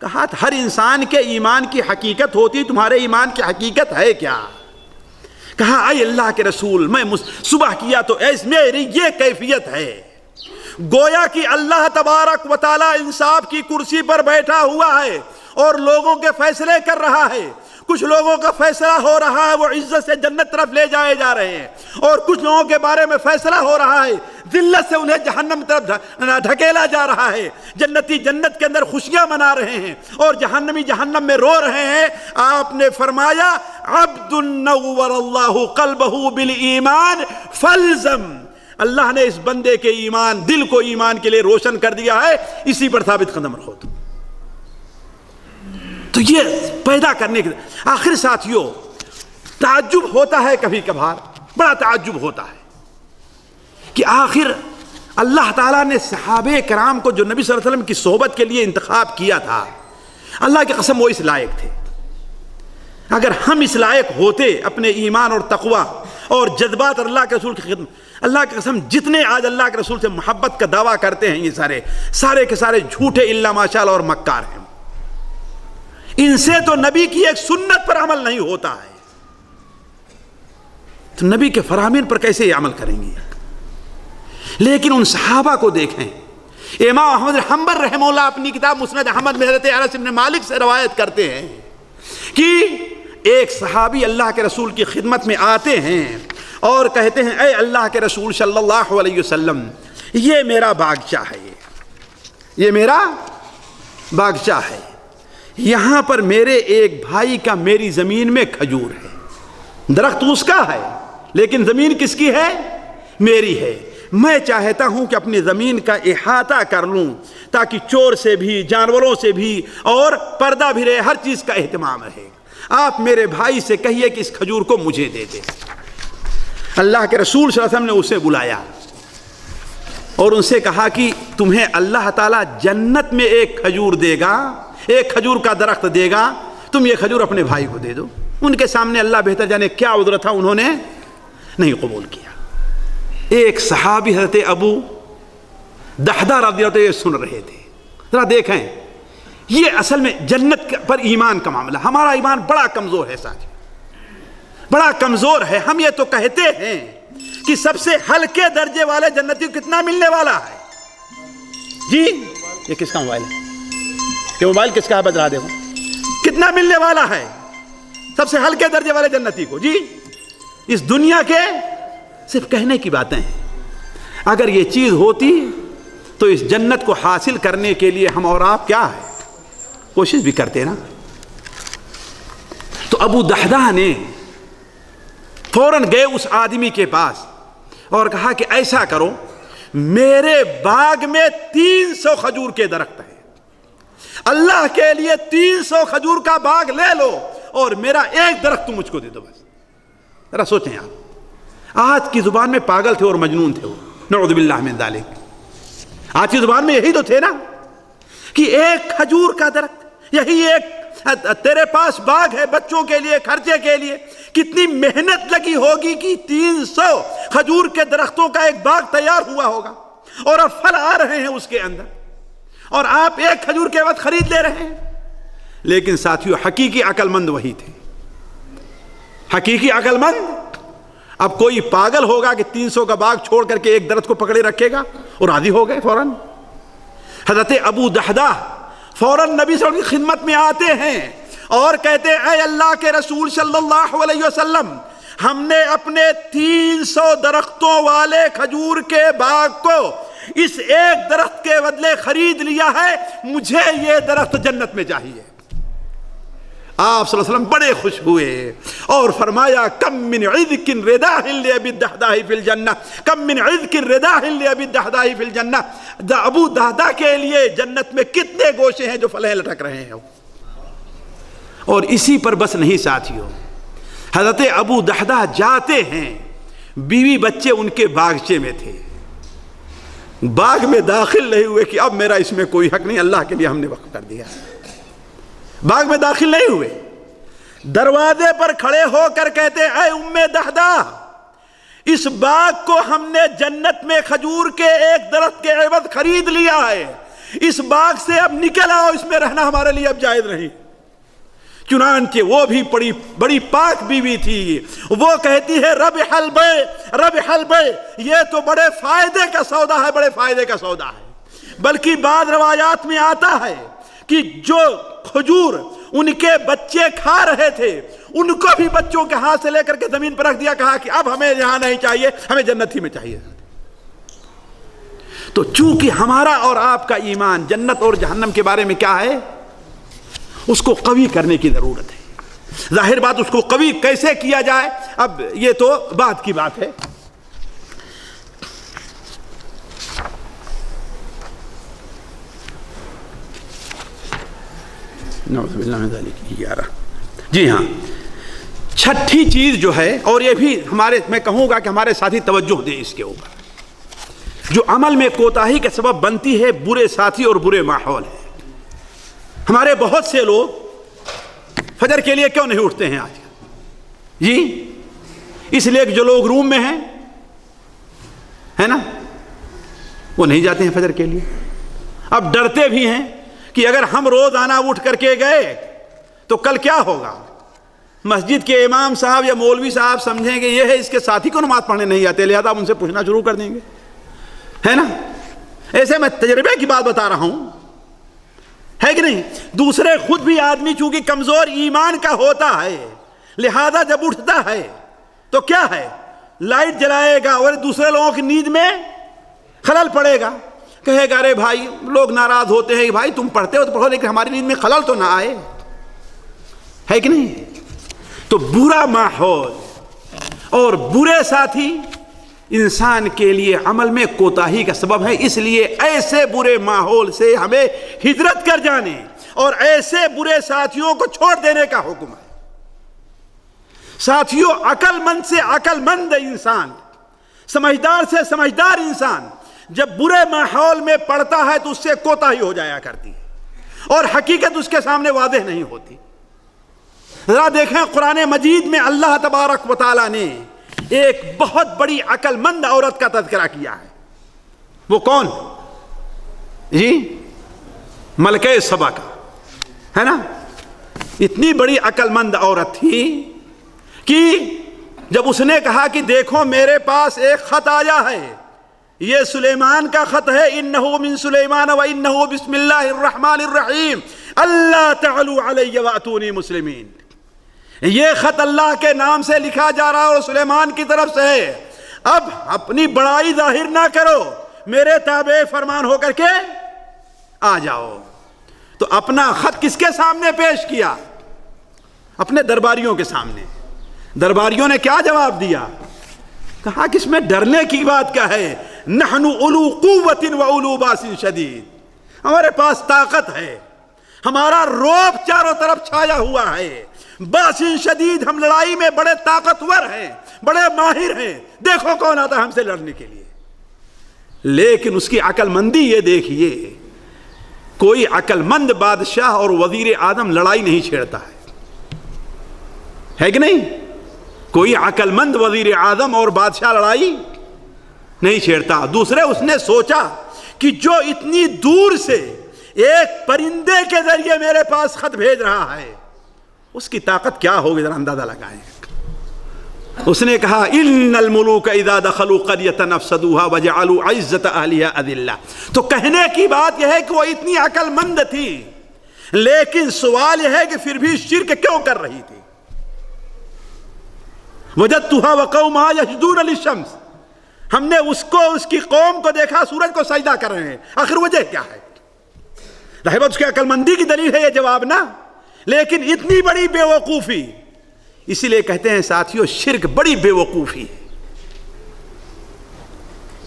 کہا ہر انسان کے ایمان کی حقیقت ہوتی, تمہارے ایمان کی حقیقت ہے کیا؟ کہا اے اللہ کے رسول میں صبح کیا تو میری یہ کیفیت ہے, گویا کہ اللہ تبارک و تعالی انصاف کی کرسی پر بیٹھا ہوا ہے اور لوگوں کے فیصلے کر رہا ہے. کچھ لوگوں کا فیصلہ ہو رہا ہے وہ عزت سے جنت طرف لے جائے جا رہے ہیں, اور کچھ لوگوں کے بارے میں فیصلہ ہو رہا ہے ذلت سے انہیں جہنم طرف ڈھکیلا جا رہا ہے. جنتی جنت کے اندر خوشیاں منا رہے ہیں اور جہنمی جہنم میں رو رہے ہیں. آپ نے فرمایا عبد نور اللہ قلبہ بالایمان فالزم, اللہ نے اس بندے کے ایمان دل کو ایمان کے لیے روشن کر دیا ہے, اسی پر ثابت قدم رہو. تو یہ پیدا کرنے کے آخر ساتھیوں تعجب ہوتا ہے, کبھی کبھار بڑا تعجب ہوتا ہے کہ آخر اللہ تعالیٰ نے صحابہ کرام کو جو نبی صلی اللہ علیہ وسلم کی صحبت کے لیے انتخاب کیا تھا, اللہ کی قسم وہ اس لائق تھے. اگر ہم اس لائق ہوتے اپنے ایمان اور تقوی اور جذبات اور اللہ کے رسول کی خدمت, اللہ کی قسم جتنے آج اللہ کے رسول سے محبت کا دعویٰ کرتے ہیں یہ سارے کے سارے جھوٹے الا ماشاءاللہ اور مکار ہیں. ان سے تو نبی کی ایک سنت پر عمل نہیں ہوتا ہے, تو نبی کے فرامین پر کیسے یہ عمل کریں گے؟ لیکن ان صحابہ کو دیکھیں. امام احمد حنبل رحمہ اللہ اپنی کتاب مسند احمد میں حضرت انس بن مالک سے روایت کرتے ہیں کہ ایک صحابی اللہ کے رسول کی خدمت میں آتے ہیں اور کہتے ہیں اے اللہ کے رسول صلی اللہ علیہ وسلم, یہ میرا باغچہ ہے, یہ میرا باغچہ ہے, یہاں پر میرے ایک بھائی کا میری زمین میں کھجور ہے, درخت اس کا ہے لیکن زمین کس کی ہے؟ میری ہے. میں چاہتا ہوں کہ اپنی زمین کا احاطہ کر لوں تاکہ چور سے بھی، جانوروں سے بھی، اور پردہ بھی رہے، ہر چیز کا اہتمام رہے. آپ میرے بھائی سے کہیے کہ اس کھجور کو مجھے دے دے. اللہ کے رسول صلی اللہ علیہ وسلم نے اسے بلایا اور ان سے کہا کہ تمہیں اللہ تعالیٰ جنت میں ایک کھجور دے گا، ایک کھجور کا درخت دے گا، تم یہ کھجور اپنے بھائی کو دے دو. ان کے سامنے اللہ بہتر جانے کیا عذر تھا، انہوں نے نہیں قبول کیا. ایک صحابی حضرت ابو دحدہ رضی اللہ عنہ یہ سن رہے تھے. ذرا دیکھیں، یہ اصل میں جنت پر ایمان کا معاملہ. ہمارا ایمان بڑا کمزور ہے ساتھ، بڑا کمزور ہے. ہم یہ تو کہتے ہیں کہ سب سے ہلکے درجے والے جنتی کو کتنا ملنے والا ہے. جی یہ کس کا موبائل ہے؟ یہ موبائل کس کا ہے؟ بتا دیکھو کتنا ملنے والا ہے سب سے ہلکے درجے والے جنتی کو. جی اس دنیا کے صرف کہنے کی باتیں ہیں. اگر یہ چیز ہوتی تو اس جنت کو حاصل کرنے کے لیے ہم اور آپ کیا ہے، کوشش بھی کرتے نا. تو ابو دحدہ نے فوراً گئے اس آدمی کے پاس اور کہا کہ ایسا کرو، میرے باغ میں 300 کھجور کے درخت ہیں، اللہ کے لیے 300 کھجور کا باغ لے لو اور میرا ایک درخت تم مجھ کو دے دو. بس ذرا سوچیں آپ، آج کی زبان میں پاگل تھے اور مجنون تھے وہ، نعوذ باللہ من ذالک. آج کی زبان میں یہی تو تھے نا کہ ایک کھجور کا درخت، یہی ایک تیرے پاس باغ ہے بچوں کے لیے، خرچے کے لیے، کتنی محنت لگی ہوگی کہ 300 کھجور کے درختوں کا ایک باغ تیار ہوا ہوگا اور اب پھل آ رہے ہیں اس کے اندر، اور آپ ایک کھجور کے وقت خرید لے رہے ہیں. لیکن ساتھیو حقیقی عقل مند وہی تھے، حقیقی عقل مند. اب کوئی پاگل ہوگا کہ 300 کا باغ چھوڑ کر کے ایک درخت کو پکڑے رکھے گا، اور راضی ہو گئے فوراً. حضرت ابو دحدہ فوراً نبی صلی اللہ علیہ وسلم کی خدمت میں آتے ہیں اور کہتے ہیں اے اللہ کے رسول صلی اللہ علیہ وسلم، ہم نے اپنے 300 درختوں والے کھجور کے باغ کو اس ایک درخت کے بدلے خرید لیا ہے، مجھے یہ درخت جنت میں چاہیے. آپ صلی اللہ علیہ وسلم بڑے خوش ہوئے اور فرمایا کم من عذق رداء لأبی الدحداء فی الجنہ، کم من عذق رداء لأبی الدحداء فی الجنہ. ابو دحدہ کے لیے جنت میں کتنے گوشے ہیں جو پھلیں لٹک رہے ہیں. اور اسی پر بس نہیں ساتھیوں، حضرت ابو دحدہ جاتے ہیں، بیوی بچے ان کے باغچے میں تھے، باغ میں داخل نہیں ہوئے کہ اب میرا اس میں کوئی حق نہیں، اللہ کے لیے ہم نے وقف کر دیا. باغ میں داخل نہیں ہوئے، دروازے پر کھڑے ہو کر کہتے اے ام دحدہ، اس باغ کو ہم نے جنت میں کھجور کے ایک درخت کے عوض خرید لیا ہے، اس باغ سے اب نکل آؤ، اس میں رہنا ہمارے لیے اب جائز نہیں. چنانچہ وہ بھی بڑی پاک بیوی تھی، وہ کہتی ہے ربح البیع ربح البیع، یہ تو بڑے فائدے کا سودا ہے، بڑے فائدے کا سودا ہے. بلکہ بعض روایات میں آتا ہے کہ جو کھجور ان کے بچے کھا رہے تھے ان کو بھی بچوں کے ہاتھ سے لے کر کے زمین پر رکھ دیا، کہا کہ اب ہمیں یہاں نہیں چاہیے، ہمیں جنت ہی میں چاہیے. تو چونکہ ہمارا اور آپ کا ایمان جنت اور جہنم کے بارے میں کیا ہے، اس کو قوی کرنے کی ضرورت ہے. ظاہر بات اس کو قوی کیسے کیا جائے، اب یہ تو بعد کی بات ہے. نعوذ باللہ من ذالک. جی ہاں، چھٹی چیز جو ہے، اور یہ بھی میں کہوں گا کہ ہمارے ساتھی توجہ دیں اس کے اوپر، جو عمل میں کوتاہی کے سبب بنتی ہے، برے ساتھی اور برے ماحول ہے. ہمارے بہت سے لوگ فجر کے لیے کیوں نہیں اٹھتے ہیں آج؟ جی اس لیے کہ جو لوگ روم میں ہیں ہے نا، وہ نہیں جاتے ہیں فجر کے لیے. اب ڈرتے بھی ہیں کہ اگر ہم روزانہ اٹھ کر کے گئے تو کل کیا ہوگا، مسجد کے امام صاحب یا مولوی صاحب سمجھیں گے یہ ہے اس کے ساتھی کو نماز پڑھنے نہیں آتے، لہذا ان سے پوچھنا شروع کر دیں گے، ہے نا. ایسے میں تجربے کی بات بتا رہا ہوں، ہے کہ نہیں. دوسرے خود بھی آدمی چونکہ کمزور ایمان کا ہوتا ہے، لہذا جب اٹھتا ہے تو کیا ہے، لائٹ جلائے گا اور دوسرے لوگوں کی نیند میں خلل پڑے گا، کہے گا ارے بھائی، لوگ ناراض ہوتے ہیں کہ بھائی تم پڑھتے ہو تو پڑھو لیکن ہماری نیند میں خلل تو نہ آئے، ہے کہ نہیں. تو برا ماحول اور برے ساتھی انسان کے لیے عمل میں کوتاہی کا سبب ہے. اس لیے ایسے برے ماحول سے ہمیں ہجرت کر جانے اور ایسے برے ساتھیوں کو چھوڑ دینے کا حکم ہے. ساتھیوں، عقل مند سے عقل مند انسان، سمجھدار سے سمجھدار انسان جب برے ماحول میں پڑتا ہے تو اس سے کوتاہی ہو جایا کرتی ہے اور حقیقت اس کے سامنے واضح نہیں ہوتی. ذرا دیکھیں قرآن مجید میں اللہ تبارک و تعالیٰ نے ایک بہت بڑی عقل مند عورت کا تذکرہ کیا ہے. وہ کون؟ جی ملکہ سبا کا، ہے نا. اتنی بڑی عقل مند عورت تھی کہ جب اس نے کہا کہ دیکھو میرے پاس ایک خط آیا ہے، یہ سلیمان کا خط ہے، انہو من سلیمان و انہو بسم اللہ الرحمن الرحیم اللہ تعالوا علی واتونی مسلمین. یہ خط اللہ کے نام سے لکھا جا رہا اور سلیمان کی طرف سے ہے. اب اپنی بڑائی ظاہر نہ کرو، میرے تابع فرمان ہو کر کے آ جاؤ. تو اپنا خط کس کے سامنے پیش کیا؟ اپنے درباریوں کے سامنے. درباریوں نے کیا جواب دیا؟ کہا کہ اس میں ڈرنے کی بات کیا ہے، نحن اولو قوت و اولو باس شدید، ہمارے پاس طاقت ہے، ہمارا رعب چاروں طرف چھایا ہوا ہے، باس شدید، ہم لڑائی میں بڑے طاقتور ہیں، بڑے ماہر ہیں، دیکھو کون آتا ہے ہم سے لڑنے کے لیے. لیکن اس کی عقل مندی یہ دیکھیے، کوئی عقل مند بادشاہ اور وزیر اعظم لڑائی نہیں چھیڑتا ہے کہ نہیں؟ کوئی عقل مند وزیر اعظم اور بادشاہ لڑائی نہیں چھیڑتا. دوسرے اس نے سوچا کہ جو اتنی دور سے ایک پرندے کے ذریعے میرے پاس خط بھیج رہا ہے اس کی طاقت کیا ہوگی، ذرا اندازہ لگائیں. اس نے کہا ان الملوک اذا دخلوا قرية افسدوها وجعلوا عزة اهلها اذلة. تو کہنے کی بات یہ ہے کہ وہ اتنی عقل مند تھی، لیکن سوال یہ ہے کہ پھر بھی شرک کیوں کر رہی تھی. وجدتها وقومها يسجدون للشمس، ہم نے اس کو، اس کی قوم کو دیکھا سورج کو سجدہ کر رہے ہیں، آخر وجہ کیا ہے؟ ظاہر اس کی عقل مندی کی دلیل ہے یہ جواب نا، لیکن اتنی بڑی بے وقوفی. اسی لیے کہتے ہیں ساتھیوں شرک بڑی بے وقوفی ہے،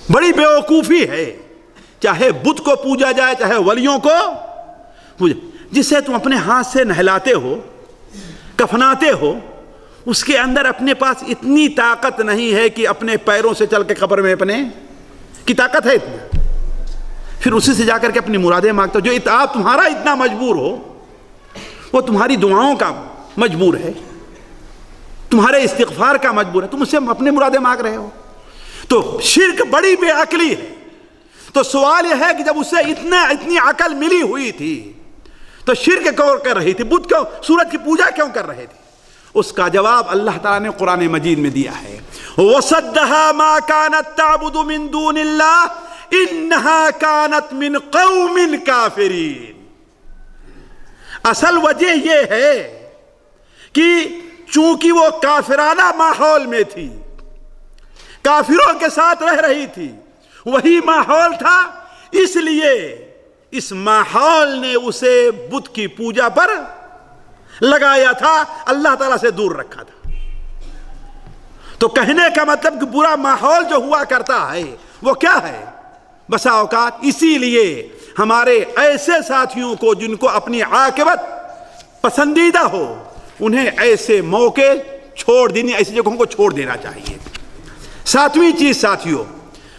بڑی بے وقوفی ہے. چاہے بت کو پوجا جائے، چاہے ولیوں کو پوجا، جسے تم اپنے ہاتھ سے نہلاتے ہو، کفناتے ہو، اس کے اندر اپنے پاس اتنی طاقت نہیں ہے کہ اپنے پیروں سے چل کے قبر میں اپنے کی طاقت ہے اتنا، پھر اسی سے جا کر کے اپنی مرادیں مانگتے ہو. جو آپ تمہارا اتنا مجبور ہو وہ تمہاری دعاؤں کا مجبور ہے، تمہارے استغفار کا مجبور ہے، تم اس سے اپنے مرادیں مانگ رہے ہو. تو شرک بڑی بے عقلی ہے. تو سوال یہ ہے کہ جب اسے اتنی عقل ملی ہوئی تھی تو شرک کیوں کر رہی تھی، بت کیوں، سورج کی پوجا کیوں کر رہے تھے؟ اس کا جواب اللہ تعالیٰ نے قرآن مجید میں دیا ہے، وَصَدَّهَا مَا كَانَتْ تَعْبُدُ مِن دُونِ اللَّهِ إِنَّهَا كَانَتْ مِن قَوْمٍ كَافِرِينَ. اصل وجہ یہ ہے کہ چونکہ وہ کافرانہ ماحول میں تھی، کافروں کے ساتھ رہ رہی تھی، وہی ماحول تھا، اس لیے اس ماحول نے اسے بت کی پوجا پر لگایا تھا، اللہ تعالیٰ سے دور رکھا تھا. تو کہنے کا مطلب کہ برا ماحول جو ہوا کرتا ہے وہ کیا ہے؟ بسا اوقات اسی لیے ہمارے ایسے ساتھیوں کو جن کو اپنی عاقبت پسندیدہ ہو، انہیں ایسے موقع چھوڑ دینی، ایسی جگہوں کو چھوڑ دینا چاہیے. ساتویں چیز ساتھیوں،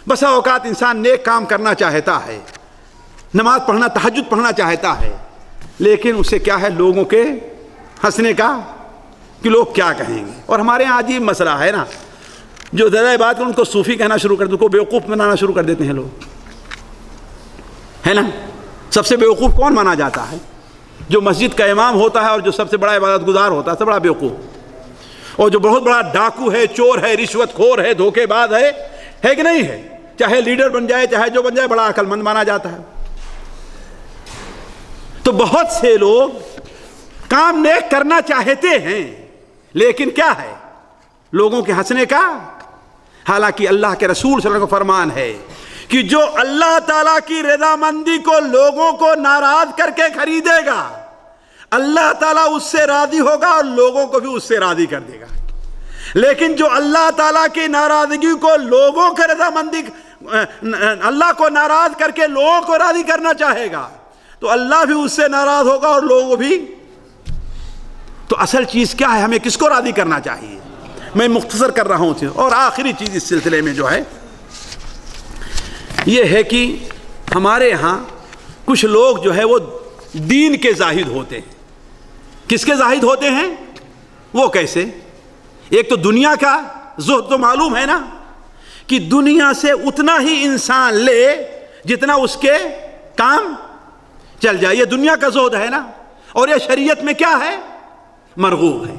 بسا اوقات انسان نیک کام کرنا چاہتا ہے، نماز پڑھنا، تہجد پڑھنا چاہتا ہے، لیکن اسے کیا ہے، لوگوں کے ہنسنے کا، کہ لوگ کیا کہیں گے. اور ہمارے یہاں عجیب مسئلہ ہے نا، جو زیادہ بات ان کو صوفی کہنا شروع کر دیں، ان کو بیوقوف بنانا شروع کر دیتے ہیں لوگ، ہے نا. سب سے بیوقوف کون مانا جاتا ہے؟ جو مسجد کا امام ہوتا ہے اور جو سب سے بڑا عبادت گزار ہوتا ہے، سب بڑا بیوقوف. اور جو بہت بڑا ڈاکو ہے، چور ہے، رشوت خور ہے، دھوکے باز ہے کہ نہیں ہے، چاہے لیڈر بن جائے، چاہے جو بن جائے، بڑا عقل مند مانا جاتا ہے. تو بہت سے لوگ کام نیک کرنا چاہتے ہیں، لیکن کیا ہے، لوگوں کے ہنسنے کا. حالانکہ اللہ کے رسول صلی اللہ علیہ وسلم کا فرمان ہے کہ جو اللہ تعالیٰ کی رضامندی کو لوگوں کو ناراض کر کے خریدے گا، اللہ تعالیٰ اس سے راضی ہوگا اور لوگوں کو بھی اس سے راضی کر دے گا. لیکن جو اللہ تعالیٰ کی ناراضگی کو لوگوں کے رضامندی، اللہ کو ناراض کر کے لوگوں کو راضی کرنا چاہے گا تو اللہ بھی اس سے ناراض ہوگا اور لوگ بھی۔ تو اصل چیز کیا ہے، ہمیں کس کو راضی کرنا چاہیے؟ میں مختصر کر رہا ہوں۔ اور آخری چیز اس سلسلے میں جو ہے یہ ہے کہ ہمارے ہاں کچھ لوگ جو ہے وہ دین کے زاہد ہوتے ہیں۔ کس کے زاہد ہوتے ہیں؟ وہ کیسے؟ ایک تو دنیا کا زہد تو معلوم ہے نا، کہ دنیا سے اتنا ہی انسان لے جتنا اس کے کام چل جائے، یہ دنیا کا زہد ہے نا، اور یہ شریعت میں کیا ہے؟ مرغوب ہے۔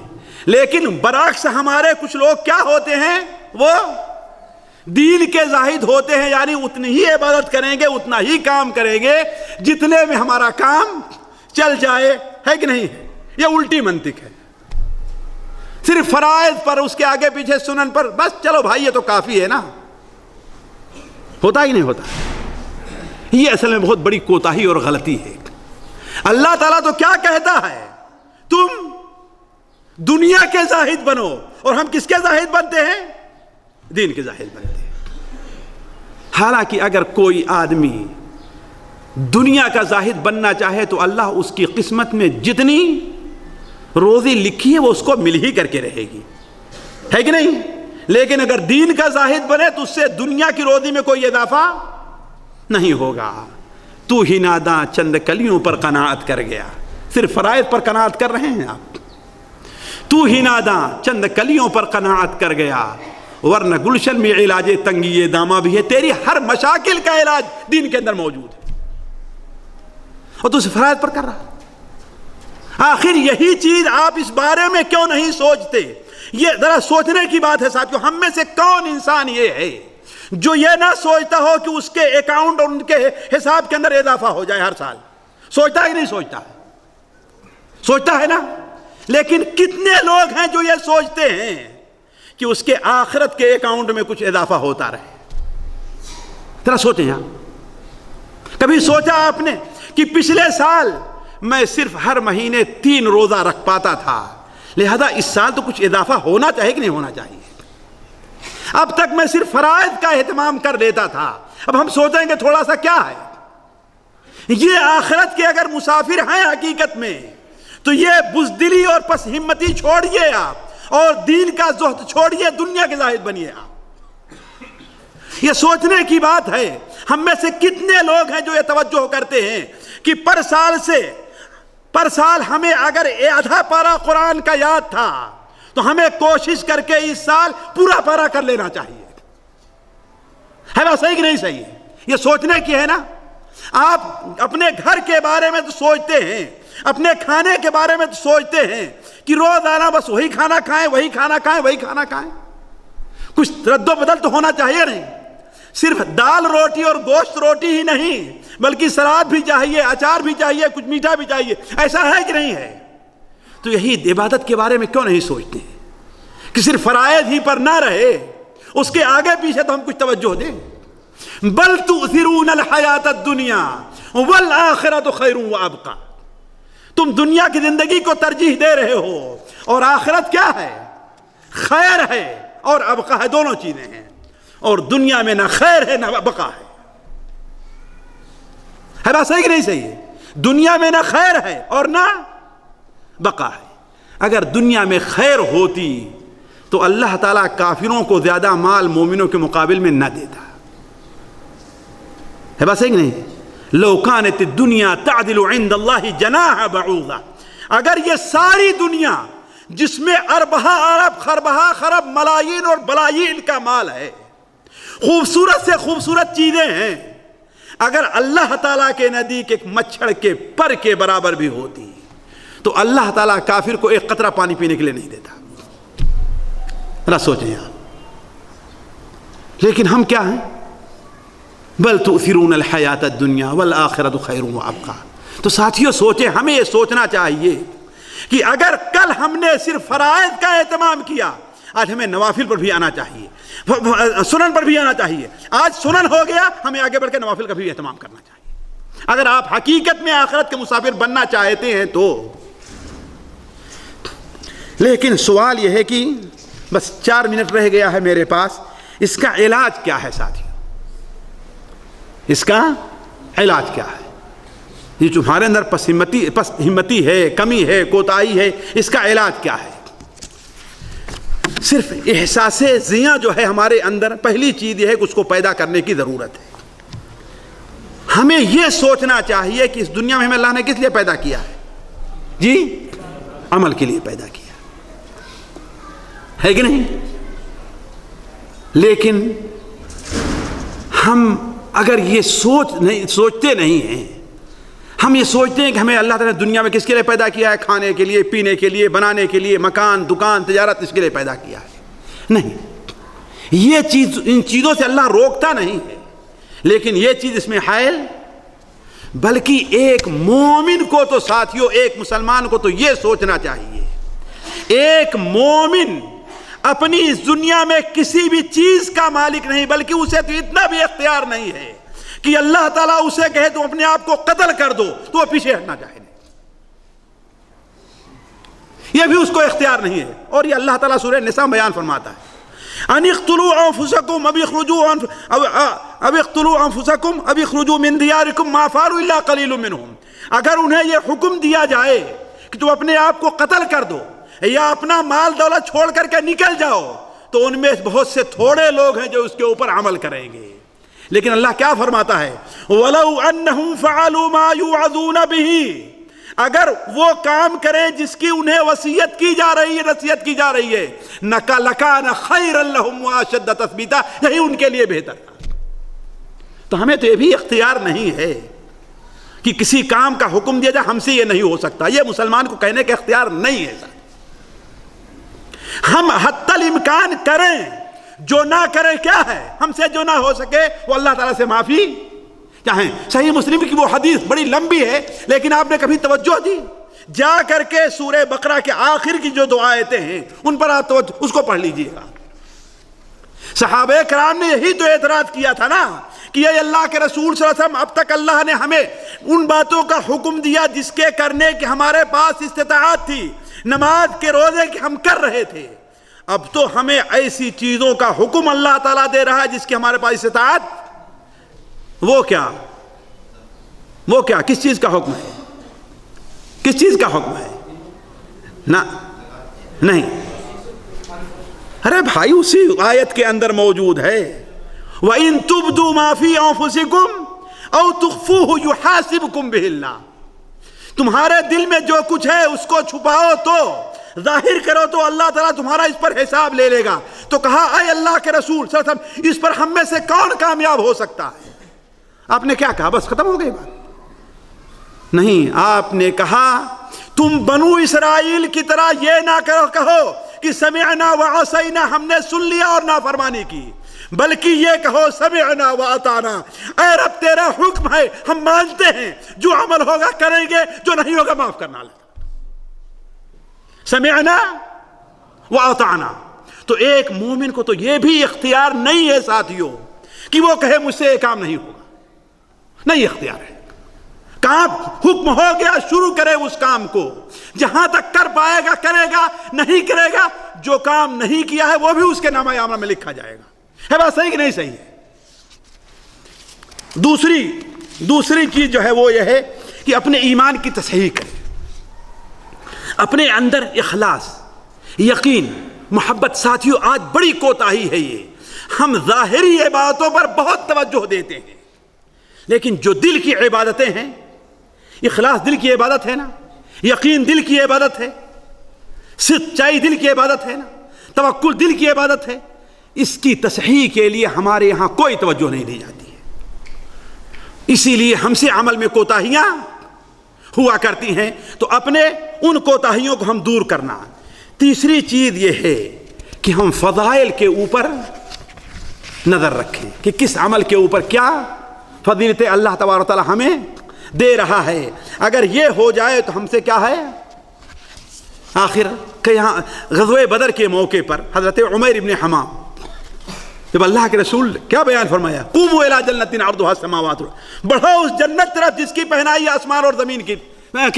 لیکن برعکس ہمارے کچھ لوگ کیا ہوتے ہیں؟ وہ دین کے زاہد ہوتے ہیں، یعنی اتنی ہی عبادت کریں گے، اتنا ہی کام کریں گے جتنے میں ہمارا کام چل جائے، ہے کہ نہیں؟ یہ الٹی منطق ہے۔ صرف فرائض پر، اس کے آگے پیچھے سنن پر، بس چلو بھائی یہ تو کافی ہے نا۔ ہوتا ہی نہیں ہوتا۔ یہ اصل میں بہت بڑی کوتاہی اور غلطی ہے۔ اللہ تعالیٰ تو کیا کہتا ہے؟ تم دنیا کے زاہد بنو، اور ہم کس کے زاہد بنتے ہیں؟ دین کے زاہد بنتے ہیں۔ حالانکہ اگر کوئی آدمی دنیا کا زاہد بننا چاہے تو اللہ اس کی قسمت میں جتنی روزی لکھی ہے وہ اس کو مل ہی کر کے رہے گی، ہے کہ نہیں؟ لیکن اگر دین کا زاہد بنے تو اس سے دنیا کی روزی میں کوئی اضافہ نہیں ہوگا۔ تو ہی ناداں چند کلیوں پر قناعت کر گیا۔ صرف فرائض پر قناعت کر رہے ہیں آپ؟ تو ہی ناداں چند کلیوں پر قناعت کر گیا، ورنہ گلشن میں علاج تنگی داماں بھی ہے۔ تیری ہر مشاکل کا علاج دین کے اندر موجود ہے، اور تو صرف فرائض پر کر رہا۔ آخر یہی چیز آپ اس بارے میں کیوں نہیں سوچتے؟ یہ ذرا سوچنے کی بات ہے ساتھیو۔ ہم میں سے کون انسان یہ ہے جو یہ نہ سوچتا ہو کہ اس کے اکاؤنٹ اور ان کے حساب کے اندر اضافہ ہو جائے ہر سال؟ سوچتا ہے کہ نہیں سوچتا؟ سوچتا ہے نا۔ لیکن کتنے لوگ ہیں جو یہ سوچتے ہیں کہ اس کے آخرت کے اکاؤنٹ میں کچھ اضافہ ہوتا رہے؟ ذرا سوچیں یہاں، کبھی سوچا آپ نے کہ پچھلے سال میں صرف ہر مہینے 3 روزہ رکھ پاتا تھا، لہذا اس سال تو کچھ اضافہ ہونا چاہیے کہ نہیں ہونا چاہیے؟ اب تک میں صرف فرائض کا اہتمام کر لیتا تھا، اب ہم سوچیں گے تھوڑا سا کیا ہے؟ یہ آخرت کے اگر مسافر ہیں حقیقت میں تو یہ بزدلی اور پس ہمتی چھوڑیے آپ، اور دین کا زہد چھوڑیے، دنیا کے زاہد بنیے آپ۔ یہ سوچنے کی بات ہے۔ ہم میں سے کتنے لوگ ہیں جو یہ توجہ کرتے ہیں کہ پر سال ہمیں اگر آدھا پارہ قرآن کا یاد تھا تو ہمیں کوشش کر کے اس سال پورا پارہ کر لینا چاہیے۔ ہے بات صحیح کہ نہیں صحیح ہے؟ یہ سوچنے کی ہے نا۔ آپ اپنے گھر کے بارے میں تو سوچتے ہیں، اپنے کھانے کے بارے میں تو سوچتے ہیں کہ روزانہ بس وہی کھانا کھائیں، وہی کھانا کھائیں، وہی کھانا کھائیں۔ کچھ رد و بدل تو ہونا چاہیے نہیں؟ صرف دال روٹی اور گوشت روٹی ہی نہیں بلکہ سلاد بھی چاہیے، اچار بھی چاہیے، کچھ میٹھا بھی چاہیے۔ ایسا ہے کہ نہیں ہے؟ تو یہی عبادت کے بارے میں کیوں نہیں سوچتے کہ صرف فرائض ہی پر نہ رہے، اس کے آگے پیچھے تو ہم کچھ توجہ دیں۔ بل تؤثرون الحیات الدنیا والآخرۃ خیر وابقی۔ تم دنیا کی زندگی کو ترجیح دے رہے ہو، اور آخرت کیا ہے؟ خیر ہے اور ابقا ہے، دونوں چیزیں ہیں، اور دنیا میں نہ خیر ہے نہ بقا ہے۔ ہے بات صحیح کہ نہیں صحیح ہے؟ دنیا میں نہ خیر ہے اور نہ بقا ہے۔ اگر دنیا میں خیر ہوتی تو اللہ تعالیٰ کافروں کو زیادہ مال مومنوں کے مقابل میں نہ دیتا۔ ہے بات صحیح کہ نہیں؟ لو کانت الدنیا تعدل عند اللہ جناح بعوضہ، اگر یہ ساری دنیا جس میں اربہ ارب خربہ خرب ملايين اور بلايين کا مال ہے، خوبصورت سے خوبصورت چیزیں ہیں، اگر اللہ تعالیٰ کے نزدیک ایک مچھڑ کے پر کے برابر بھی ہوتی تو اللہ تعالیٰ کافر کو ایک قطرہ پانی پینے کے لیے نہیں دیتا۔ ذرا سوچیں یار۔ لیکن ہم کیا ہیں؟ بل تؤثرون الحیات الدنیا والآخرۃ خیر وابقی۔ تو ساتھیوں سوچیں، ہمیں یہ سوچنا چاہیے کہ اگر کل ہم نے صرف فرائض کا اہتمام کیا، آج ہمیں نوافل پر بھی آنا چاہیے، سنن پر بھی آنا چاہیے۔ آج سنن ہو گیا، ہمیں آگے بڑھ کے نوافل کا بھی اہتمام کرنا چاہیے، اگر آپ حقیقت میں آخرت کے مسافر بننا چاہتے ہیں تو۔ لیکن سوال یہ ہے کہ بس 4 منٹ رہ گیا ہے میرے پاس. اس کا علاج کیا ہے ساتھیوں؟ اس کا علاج کیا ہے؟ یہ تمہارے اندر پس ہمتی ہے، کمی ہے، کوتاہی ہے، اس کا علاج کیا ہے؟ صرف احساس زیاں جو ہے ہمارے اندر، پہلی چیز یہ ہے کہ اس کو پیدا کرنے کی ضرورت ہے. ہمیں یہ سوچنا چاہیے کہ اس دنیا میں ہمیں اللہ نے کس لیے پیدا کیا ہے؟ جی، عمل کے لیے پیدا کیا ہے کہ نہیں؟ لیکن ہم اگر یہ سوچتے نہیں ہیں، ہم یہ سوچتے ہیں کہ ہمیں اللہ تعالیٰ نے دنیا میں کس کے لیے پیدا کیا ہے؟ کھانے کے لیے، پینے کے لیے، بنانے کے لیے، مکان، دکان، تجارت، اس کے لیے پیدا کیا ہے. نہیں، یہ چیز، ان چیزوں سے اللہ روکتا نہیں ہے، لیکن یہ چیز اس میں حائل. بلکہ ایک مومن کو تو ساتھیوں، ایک مسلمان کو تو یہ سوچنا چاہیے، ایک مومن اپنی اس دنیا میں کسی بھی چیز کا مالک نہیں، بلکہ اسے تو اتنا بھی اختیار نہیں ہے کہ اللہ تعالیٰ اسے کہے تم اپنے آپ کو قتل کر دو تو وہ پیچھے ہٹنا چاہے نہیں. یہ بھی اس کو اختیار نہیں ہے. اور یہ اللہ تعالیٰ سورہ نساء بیان فرماتا ہے، ان اقتلوا انفسکم اب اقتلوا انفسکم اب اخرجوا من دیارکم ما فعلوا الا قلیل منهم. اگر انہیں یہ حکم دیا جائے کہ تم اپنے آپ کو قتل کر دو یا اپنا مال دولت چھوڑ کر کے نکل جاؤ، تو ان میں بہت سے تھوڑے لوگ ہیں جو اس کے اوپر عمل کریں گے. لیکن اللہ کیا فرماتا ہے؟ وَلَوْ أَنَّهُمْ فَعَلُوا مَا يُوعَظُونَ بِهِ، اگر وہ کام کرے جس کی انہیں وصیت کی جا رہی ہے، نصیحت کی جا رہی ہے، لَكَانَ خَيْرًا لَهُمْ وَأَشَدَّ تَثْبِيتًا، یہی ان کے لیے بہتر تھا. تو ہمیں تو یہ بھی اختیار نہیں ہے کہ کسی کام کا حکم دیا جائے ہم سے یہ نہیں ہو سکتا. یہ مسلمان کو کہنے کا اختیار نہیں ہے. ہم حتی الامکان کریں، جو نہ کرے کیا ہے؟ ہم سے جو نہ ہو سکے وہ اللہ تعالیٰ سے معافی چاہیں. صحیح مسلم کی وہ حدیث بڑی لمبی ہے، لیکن آپ نے کبھی توجہ دی؟ جا کر کے سورہ بقرہ کے آخر کی جو دو آیتیں ہیں ان پر آپ توجہ، اس کو پڑھ لیجئے گا. صحابہ کرام نے یہی تو اعتراض کیا تھا نا کہ یہ اللہ کے رسول صلی اللہ علیہ وسلم، اب تک اللہ نے ہمیں ان باتوں کا حکم دیا جس کے کرنے کی ہمارے پاس استطاعت تھی، نماز کے روزے کی ہم کر رہے تھے، اب تو ہمیں ایسی چیزوں کا حکم اللہ تعالیٰ دے رہا ہے جس کی ہمارے پاس استطاعت. وہ کیا؟ کس چیز کا حکم ہے؟ کس چیز کا حکم ہے؟ نہیں، ارے بھائی اسی آیت کے اندر موجود ہے، وَإِن تُبْدُوا مَا فِي أَنفُسِكُمْ أَوْ تُخْفُوهُ يُحَاسِبْكُمْ بِهِ اللَّهُ. تمہارے دل میں جو کچھ ہے اس کو چھپاؤ تو ظاہر کرو تو اللہ تعالیٰ تمہارا اس پر حساب لے لے گا. تو کہا اے اللہ کے رسول صلی اللہ علیہ وسلم، اس پر ہم میں سے کون کامیاب ہو سکتا ہے؟ آپ نے کیا کہا؟ بس ختم ہو گئی بات؟ نہیں، آپ نے کہا تم بنو اسرائیل کی طرح یہ نہ کہو کہ سمعنا وعصینا، ہم نے سن لیا اور نافرمانی کی، بلکہ یہ کہو سمعنا واطعنا، اے رب تیرا حکم ہے، ہم مانتے ہیں، جو عمل ہوگا کریں گے، جو نہیں ہوگا معاف کرنا. سمعنا واطعنا. تو ایک مومن کو تو یہ بھی اختیار نہیں ہے ساتھیوں کہ وہ کہے مجھ سے یہ کام نہیں ہوگا. نہیں اختیار ہے. کام حکم ہو گیا، شروع کرے اس کام کو، جہاں تک کر پائے گا کرے گا، نہیں کرے گا، جو کام نہیں کیا ہے وہ بھی اس کے نامہ اعمال میں لکھا جائے گا. ہے بات صحیح کہ نہیں صحیح ہے؟ دوسری چیز جو ہے وہ یہ ہے کہ اپنے ایمان کی تصحیح کرے، اپنے اندر اخلاص، یقین، محبت. ساتھیوں آج بڑی کوتاہی ہے یہ، ہم ظاہری عبادتوں پر بہت توجہ دیتے ہیں، لیکن جو دل کی عبادتیں ہیں، اخلاص دل کی عبادت ہے نا، یقین دل کی عبادت ہے، سچائی دل کی عبادت ہے نا، توکل دل کی عبادت ہے، اس کی تصحیح کے لیے ہمارے یہاں کوئی توجہ نہیں دی جاتی ہے. اسی لیے ہم سے عمل میں کوتاہیاں ہوا کرتی ہیں. تو اپنے ان کوتاہیوں کو ہم دور کرنا. تیسری چیز یہ ہے کہ ہم فضائل کے اوپر نظر رکھیں کہ کس عمل کے اوپر کیا فضیلتیں اللہ تبارک و تعالی ہمیں دے رہا ہے. اگر یہ ہو جائے تو ہم سے کیا ہے. آخر کہ یہاں غزوہ بدر کے موقع پر حضرت عمیر ابن حمام، جب اللہ کے رسول کیا بیان فرمایا، قوموا الی جنت عرضها السماوات، بڑھو اس جنت طرف جس کی پہنائی آسمان اور زمین کے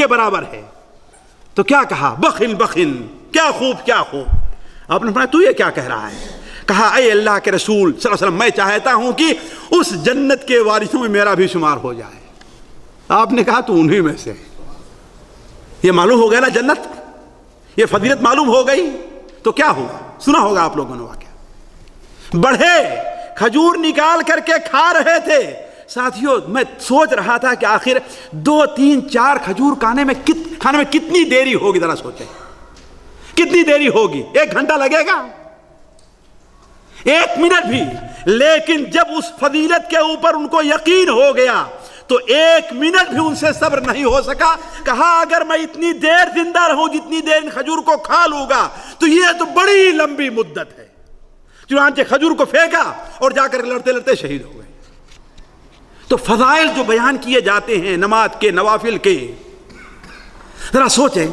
برابر ہے. تو کیا کہا؟ بخن بخن، کیا خوب کیا خوب. آپ نے فرمایا تو یہ کیا کہہ رہا ہے؟ کہا اے اللہ کے رسول صلی اللہ علیہ وسلم میں چاہتا ہوں کہ اس جنت کے وارثوں میں میرا بھی شمار ہو جائے۔ آپ نے کہا تو انہی میں سے۔ یہ معلوم ہو گیا نا جنت، یہ فضیلت معلوم ہو گئی تو کیا ہوا؟ سنا ہوگا آپ لوگوں نے واقعہ۔ بڑھے کھجور نکال کر کے کھا رہے تھے۔ ساتھیوں میں سوچ رہا تھا کہ آخر 2 3 4 کھجور کھانے میں کتنی دیری ہوگی، ذرا سوچیں کتنی دیری ہوگی؟ 1 گھنٹہ لگے گا؟ 1 منٹ بھی؟ لیکن جب اس فضیلت کے اوپر ان کو یقین ہو گیا تو 1 منٹ بھی ان سے صبر نہیں ہو سکا۔ کہا اگر میں اتنی دیر زندہ رہوں جتنی دیر ان کھجور کو کھا لوں گا تو یہ تو بڑی لمبی مدت ہے۔ چنانچہ کھجور کو پھینکا اور جا کر لڑتے لڑتے شہید ہو گئے۔ تو فضائل جو بیان کیے جاتے ہیں نماز کے، نوافل کے، ذرا سوچیں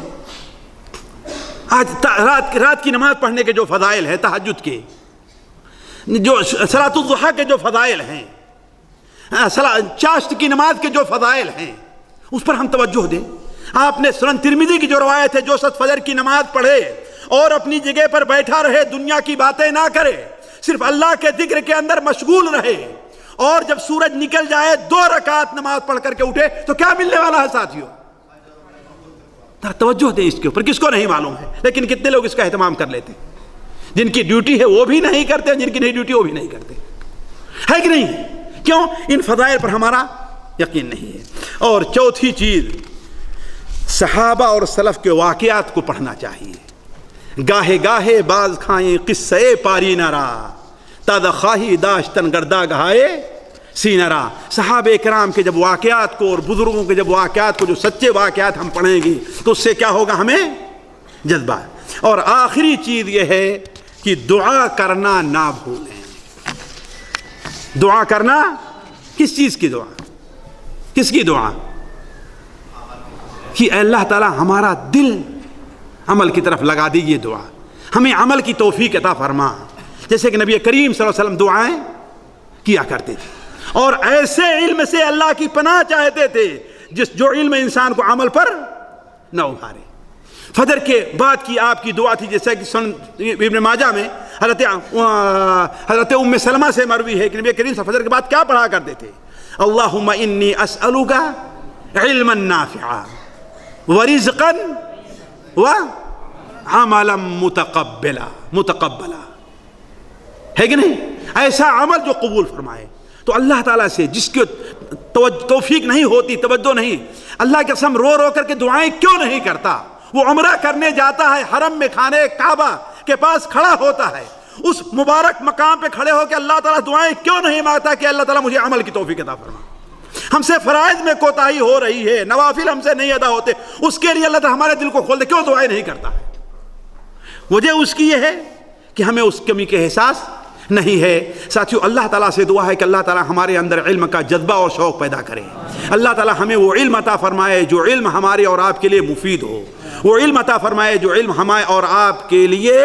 آج رات کی نماز پڑھنے کے جو فضائل ہیں، تہجد کے، جو صلاۃ الضحیٰ کے جو فضائل ہیں، چاشت کی نماز کے جو فضائل ہیں، اس پر ہم توجہ دیں۔ آپ نے سنن ترمذی کی جو روایت ہے، جو شخص فجر کی نماز پڑھے اور اپنی جگہ پر بیٹھا رہے، دنیا کی باتیں نہ کرے، صرف اللہ کے ذکر کے اندر مشغول رہے، اور جب سورج نکل جائے 2 رکعت نماز پڑھ کر کے اٹھے تو کیا ملنے والا ہے ساتھیوں؟ توجہ دیں اس کے اوپر، کس کو نہیں معلوم ہے، لیکن کتنے لوگ اس کا اہتمام کر لیتے ہیں؟ جن کی ڈیوٹی ہے وہ بھی نہیں کرتے، جن کی نہیں ڈیوٹی وہ بھی نہیں کرتے، ہے کہ نہیں؟ کیوں؟ ان فضائل پر ہمارا یقین نہیں ہے۔ اور چوتھی چیز، صحابہ اور سلف کے واقعات کو پڑھنا چاہیے۔ گاہے گاہے باز کھائیں قصے پاری نرا، تازہ خواہی داشتن گردہ گہائے سینرا۔ صحابہ کرام کے جب واقعات کو اور بزرگوں کے جب واقعات کو، جو سچے واقعات ہم پڑھیں گے تو اس سے کیا ہوگا؟ ہمیں جذبہ۔ اور آخری چیز یہ ہے کہ دعا کرنا نہ بھولیں۔ دعا کرنا، کس چیز کی دعا؟ کس کی دعا؟ کہ اللہ تعالی ہمارا دل عمل کی طرف لگا دیجیے، دعا ہمیں عمل کی توفیق عطا فرما، جیسے کہ نبی کریم صلی اللہ علیہ وسلم دعائیں کیا کرتے تھے اور ایسے علم سے اللہ کی پناہ چاہتے تھے جو علم انسان کو عمل پر نہ ابھارے۔ فجر کے بعد کی آپ کی دعا تھی، جیسے کہ سنن ابن ماجہ میں حضرت ام سلمہ سے مروی ہے کہ نبی کریم صلی اللہ علیہ وسلم فجر کے بعد کیا پڑھا کرتے تھے؟ اللہم انی اسألک علما نافعا ورزقا وعملا متقبلا، ہے کہ نہیں؟ ایسا عمل جو قبول فرمائے۔ تو اللہ تعالیٰ سے جس کی توفیق نہیں ہوتی، توجہ نہیں، اللہ کی قسم رو رو کر کے دعائیں کیوں نہیں کرتا؟ وہ عمرہ کرنے جاتا ہے، حرم میں خانے کعبہ کے پاس کھڑا ہوتا ہے، اس مبارک مقام پہ کھڑے ہو کے اللہ تعالیٰ دعائیں کیوں نہیں مانگتا کہ اللہ تعالیٰ مجھے عمل کی توفیق عطا فرما؟ ہم سے فرائض میں کوتاہی ہو رہی ہے، نوافل ہم سے نہیں ادا ہوتے، اس کے لیے اللہ تعالیٰ ہمارے دل کو کھول دے، کیوں دعائیں نہیں کرتا ہے؟ وجہ اس کی یہ ہے کہ ہمیں اس کمی کے احساس نہیں ہے۔ ساتھیو، اللہ تعالیٰ سے دعا ہے کہ اللہ تعالیٰ ہمارے اندر علم کا جذبہ اور شوق پیدا کرے۔ اللہ تعالیٰ ہمیں وہ علم عطا فرمائے جو علم ہمارے اور آپ کے لیے مفید ہو، وہ علم عطا فرمائے جو علم ہمیں اور آپ کے لیے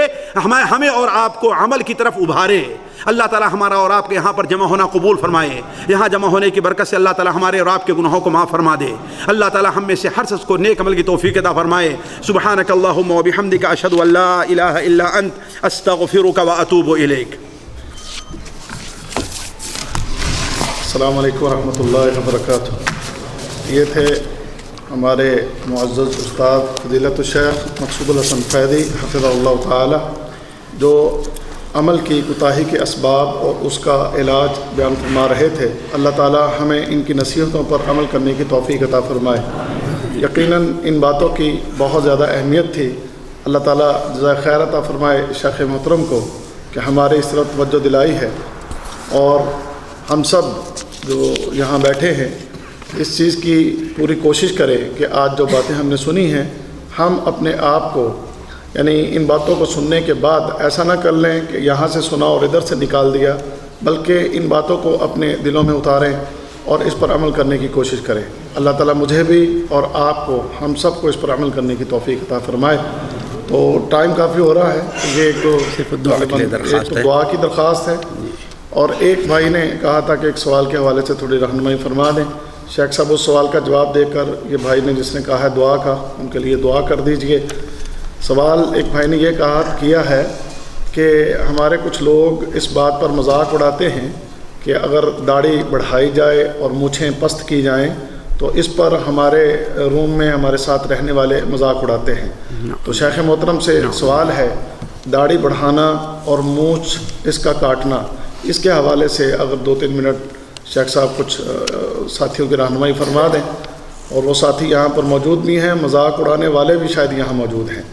ہمیں اور آپ کو عمل کی طرف ابھارے۔ اللہ تعالیٰ ہمارا اور آپ کے یہاں پر جمع ہونا قبول فرمائے۔ یہاں جمع ہونے کی برکت سے اللہ تعالیٰ ہمارے اور آپ کے گناہوں کو معاف فرما دے۔ اللہ تعالیٰ ہم میں سے ہر شخص کو نیک عمل کی توفیق عطا فرمائے۔ سبحانک اللہم و بحمدک، اشہد ان لا الہ الا انت، استغفرک و اتوب الیک۔ السلام علیکم ورحمۃ اللہ وبرکاتہ۔ یہ تھے ہمارے معزز استاد فضیلت الشیخ مقصود الحسن فیضی حفظہ اللہ تعالی، جو عمل کی کوتاہی کے اسباب اور اس کا علاج بیان فرما رہے تھے۔ اللہ تعالی ہمیں ان کی نصیحتوں پر عمل کرنے کی توفیق عطا فرمائے۔ یقیناً ان باتوں کی بہت زیادہ اہمیت تھی۔ اللہ تعالی جزائے خیر عطا فرمائے شیخ محترم کو کہ ہمارے اس طرح توجہ دلائی ہے، اور ہم سب جو یہاں بیٹھے ہیں اس چیز کی پوری کوشش کریں کہ آج جو باتیں ہم نے سنی ہیں، ہم اپنے آپ کو یعنی ان باتوں کو سننے کے بعد ایسا نہ کر لیں کہ یہاں سے سنا اور ادھر سے نکال دیا، بلکہ ان باتوں کو اپنے دلوں میں اتاریں اور اس پر عمل کرنے کی کوشش کریں۔ اللہ تعالیٰ مجھے بھی اور آپ کو، ہم سب کو اس پر عمل کرنے کی توفیق عطا فرمائے۔ تو ٹائم کافی ہو رہا ہے، یہ ایک تو دعا کی درخواست ہے، اور ایک بھائی نے کہا تھا کہ ایک سوال کے حوالے سے تھوڑی رہنمائی فرما دیں۔ شیخ صاحب اس سوال کا جواب دے کر یہ بھائی نے جس نے کہا ہے دعا کا، ان کے لیے دعا کر دیجئے۔ سوال ایک بھائی نے یہ کیا ہے کہ ہمارے کچھ لوگ اس بات پر مذاق اڑاتے ہیں کہ اگر داڑھی بڑھائی جائے اور مونچھیں پست کی جائیں تو اس پر ہمارے روم میں ہمارے ساتھ رہنے والے مذاق اڑاتے ہیں. تو شیخ محترم سے سوال ہے، داڑھی بڑھانا اور مونچھ اس کا کاٹنا، اس کے حوالے سے اگر 2-3 منٹ شیخ صاحب کچھ ساتھیوں کی رہنمائی فرما دیں. اور وہ ساتھی یہاں پر موجود بھی ہیں، مذاق اڑانے والے بھی شاید یہاں موجود ہیں،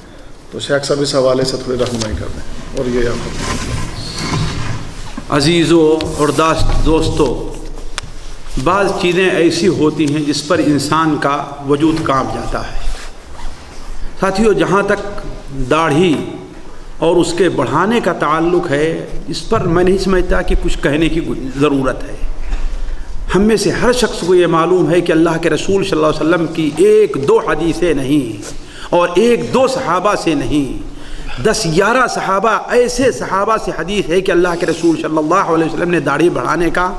تو شیخ صاحب اس حوالے سے تھوڑی رہنمائی کر دیں. اور یہ یہاں پر عزیزوں اور دوستوں، بعض چیزیں ایسی ہوتی ہیں جس پر انسان کا وجود کانپ جاتا ہے. ساتھیوں، جہاں تک داڑھی اور اس کے بڑھانے کا تعلق ہے، اس پر میں نہیں سمجھتا کہ کچھ کہنے کی ضرورت ہے. ہم میں سے ہر شخص کو یہ معلوم ہے کہ اللہ کے رسول صلی اللہ علیہ وسلم کی 1-2 حدیثیں نہیں اور 1-2 صحابہ سے نہیں، 10-11 صحابہ، ایسے صحابہ سے حدیث ہے کہ اللہ کے رسول صلی اللہ علیہ وسلم نے داڑھی بڑھانے کا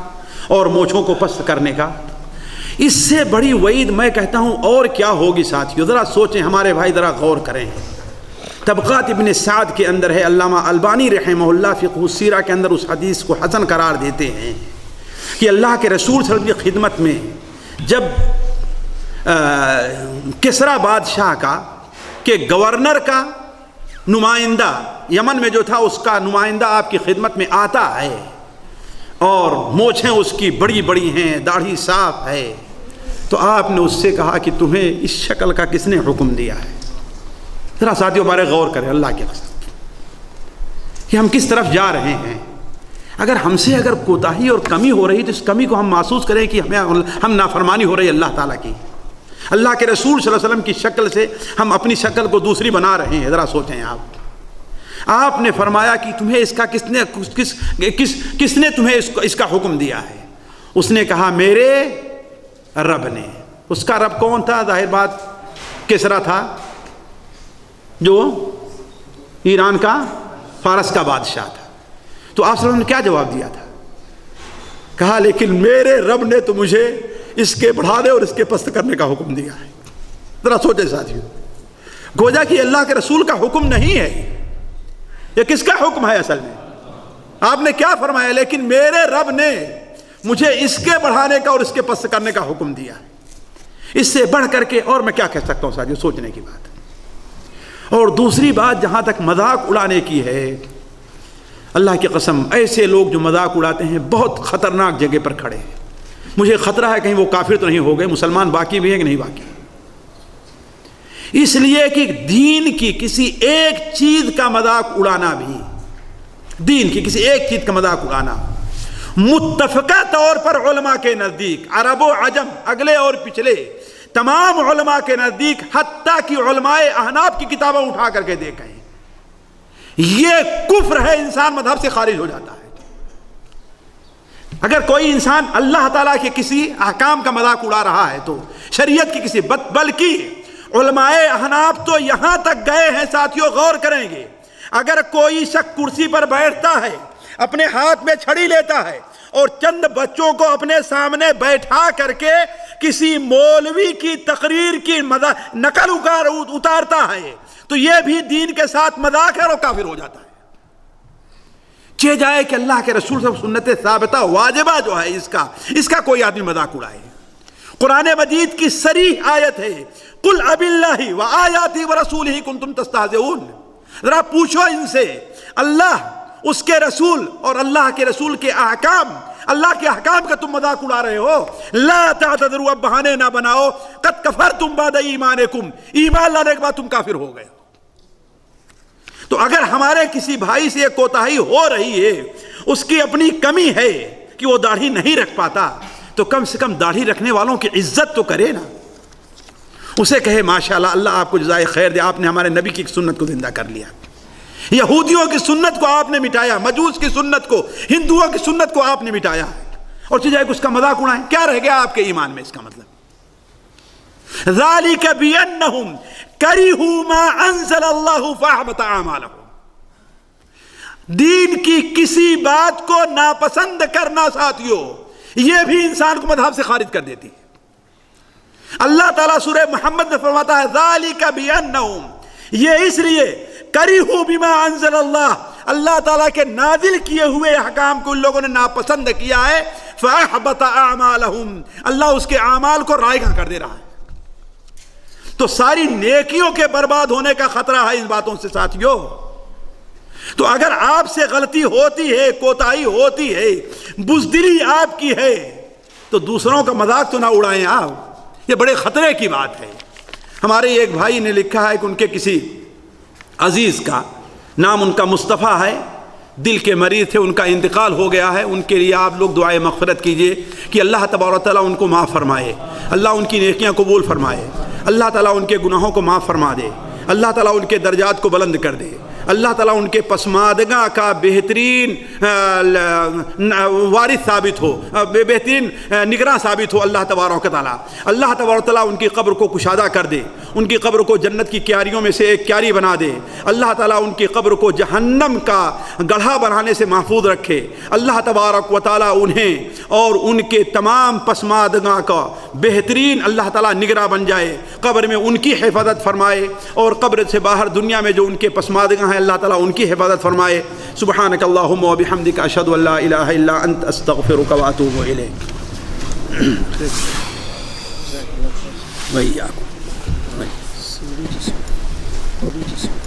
اور مونچھوں کو پست کرنے کا. اس سے بڑی وعید میں کہتا ہوں اور کیا ہوگی. ساتھیو ذرا سوچیں، ہمارے بھائی ذرا غور کریں. طبقات ابن سعد کے اندر ہے، علامہ البانی رحمہ اللہ فقہ السیرہ کے اندر اس حدیث کو حسن قرار دیتے ہیں کہ اللہ کے رسول صلی اللہ علیہ وسلم کی خدمت میں جب کسریٰ بادشاہ کا کہ گورنر کا نمائندہ یمن میں جو تھا، اس کا نمائندہ آپ کی خدمت میں آتا ہے اور مونچھیں اس کی بڑی بڑی ہیں، داڑھی صاف ہے، تو آپ نے اس سے کہا کہ تمہیں اس شکل کا کس نے حکم دیا ہے؟ ذرا ساتھیوں ہمارے غور کریں اللہ کے قسم کہ ہم کس طرف جا رہے ہیں. اگر ہم سے کوتاہی اور کمی ہو رہی تو اس کمی کو ہم محسوس کریں کہ ہم نافرمانی ہو رہی ہے اللہ تعالیٰ کی. اللہ کے رسول صلی اللہ علیہ وسلم کی شکل سے ہم اپنی شکل کو دوسری بنا رہے ہیں. ذرا سوچیں. آپ نے فرمایا کہ تمہیں اس کا کس نے تمہیں اس کا حکم دیا ہے؟ اس نے کہا میرے رب نے. اس کا رب کون تھا؟ ظاہر بات کسریٰ تھا، جو ایران کا فارس کا بادشاہ تھا. تو آپ صلی اللہ علیہ وسلم نے کیا جواب دیا تھا؟ کہا لیکن میرے رب نے تو مجھے اس کے بڑھانے اور اس کے پست کرنے کا حکم دیا ہے. ذرا سوچیں ساتھیوں، گویا کہ اللہ کے رسول کا حکم نہیں ہے، یہ کس کا حکم ہے اصل میں؟ آپ نے کیا فرمایا؟ لیکن میرے رب نے مجھے اس کے بڑھانے کا اور اس کے پست کرنے کا حکم دیا ہے. اس سے بڑھ کر کے اور میں کیا کہہ سکتا ہوں ساتھیوں؟ سوچنے کی بات. اور دوسری بات جہاں تک مذاق اڑانے کی ہے، اللہ کی قسم ایسے لوگ جو مذاق اڑاتے ہیں بہت خطرناک جگہ پر کھڑے ہیں. مجھے خطرہ ہے کہیں وہ کافر تو نہیں ہو گئے، مسلمان باقی بھی ہیں کہ نہیں باقی. اس لیے کہ دین کی کسی ایک چیز کا مذاق اڑانا بھی، دین کی کسی ایک چیز کا مذاق اڑانا متفقہ طور پر علماء کے نزدیک، عرب و عجم، اگلے اور پچھلے تمام علماء کے نزدیک، حتیٰ کہ علماء احناف کی کتابیں اٹھا کر کے دیکھیں، یہ کفر ہے، انسان مذہب سے خارج ہو جاتا ہے. اگر کوئی انسان اللہ تعالیٰ کے کسی احکام کا مذاق اڑا رہا ہے تو شریعت کی کسی بلکہ علماء احناف تو یہاں تک گئے ہیں ساتھیوں، غور کریں گے، اگر کوئی شخص کرسی پر بیٹھتا ہے، اپنے ہاتھ میں چھڑی لیتا ہے اور چند بچوں کو اپنے سامنے بیٹھا کر کے کسی مولوی کی تقریر کی نقل اتارتا ہے تو یہ بھی دین کے ساتھ مذاق ہے اور کافر ہو جاتا ہے. چہ جائے کہ اللہ کے رسول صلی اللہ علیہ وسلم سنت ثابتہ واجبہ جو ہے اس کا کوئی آدمی مذاق اڑائے. قرآن مجید کی صریح آیت ہے، قل اب اللہ وآیاتہ ورسولہ کنتم تستہزئون. ذرا پوچھو ان سے، اللہ، اس کے رسول اور اللہ کے رسول کے احکام، اللہ کے احکام کا تم مذاق اڑا رہے ہو. لا تعتذروا، اب بہانے نہ بناؤ، قد کفرتم بعد ایمانکم، ایمان لانے کے بعد تم کافر ہو گئے. تو اگر ہمارے کسی بھائی سے کوتاہی ہو رہی ہے، اس کی اپنی کمی ہے کہ وہ داڑھی نہیں رکھ پاتا، تو کم سے کم داڑھی رکھنے والوں کی عزت تو کرے نا. اسے کہے ماشاءاللہ اللہ آپ کو جزائے خیر دے، آپ نے ہمارے نبی کی سنت کو زندہ کر لیا. یہودیوں کی سنت کو آپ نے مٹایا، مجوس کی سنت کو، ہندوؤں کی سنت کو آپ نے مٹایا، اور چیزیں اس کا مذاق اڑائیں. کیا رہ گیا آپ کے ایمان میں؟ اس کا مطلب ذالک بانہم کرہوا ما انزل اللہ فاحبط اعمالہم. دین کی کسی بات کو ناپسند کرنا ساتھیوں، یہ بھی انسان کو مذہب سے خارج کر دیتی ہے. اللہ تعالیٰ سورہ محمد میں فرماتا ہے ذالک بانہم، یہ اس لیے کرہوا بما انزل اللہ، اللہ تعالیٰ کے نازل کیے ہوئے احکام کو ان لوگوں نے ناپسند کیا ہے، فَأَحْبَطَ أَعْمَالَهُمْ، اللہ اس کے اعمال کو رائیگاں کر دے رہا ہے۔ تو ساری نیکیوں کے برباد ہونے کا خطرہ ہے ان باتوں سے ساتھیوں۔ تو اگر آپ سے غلطی ہوتی ہے، کوتاہی ہوتی ہے، بزدلی آپ کی ہے، تو دوسروں کا مذاق تو نہ اڑائیں آپ، یہ بڑے خطرے کی بات ہے۔ ہمارے ایک بھائی نے لکھا ہے کہ ان کے کسی عزیز کا نام ان کا مصطفیٰ ہے، دل کے مریض تھے، ان کا انتقال ہو گیا ہے، ان کے لیے آپ لوگ دعائے مغفرت کیجئے کہ اللہ تبارک و تعالیٰ ان کو معاف فرمائے، اللہ ان کی نیکیاں قبول فرمائے، اللہ تعالیٰ ان کے گناہوں کو معاف فرما دے، اللہ تعالیٰ ان کے درجات کو بلند کر دے، اللہ تعالیٰ ان کے پسماندگاں کا بہترین وارث ثابت ہو، بہترین نگراں ثابت ہو اللہ تبارک و تعالیٰ۔ اللہ تبارک و تعالیٰ ان کی قبر کو کشادہ کر دے، ان کی قبر کو جنت کی کیاریوں میں سے ایک کیاری بنا دے، اللہ تعالیٰ ان کی قبر کو جہنم کا گڑھا بنانے سے محفوظ رکھے، اللہ تبارک و تعالیٰ انہیں اور ان کے تمام پسماندگاں کا بہترین اللہ تعالیٰ نگراں بن جائے، قبر میں ان کی حفاظت فرمائے، اور قبر سے باہر دنیا میں جو ان کے پسماندگاں ہیں اللہ تعالیٰ ان کی حفاظت فرمائے۔ سبحانک اللہم و بحمدک، اشہد ان لا الہ الا انت، استغفرک و اتوب الیک۔ وإياكم وبجسم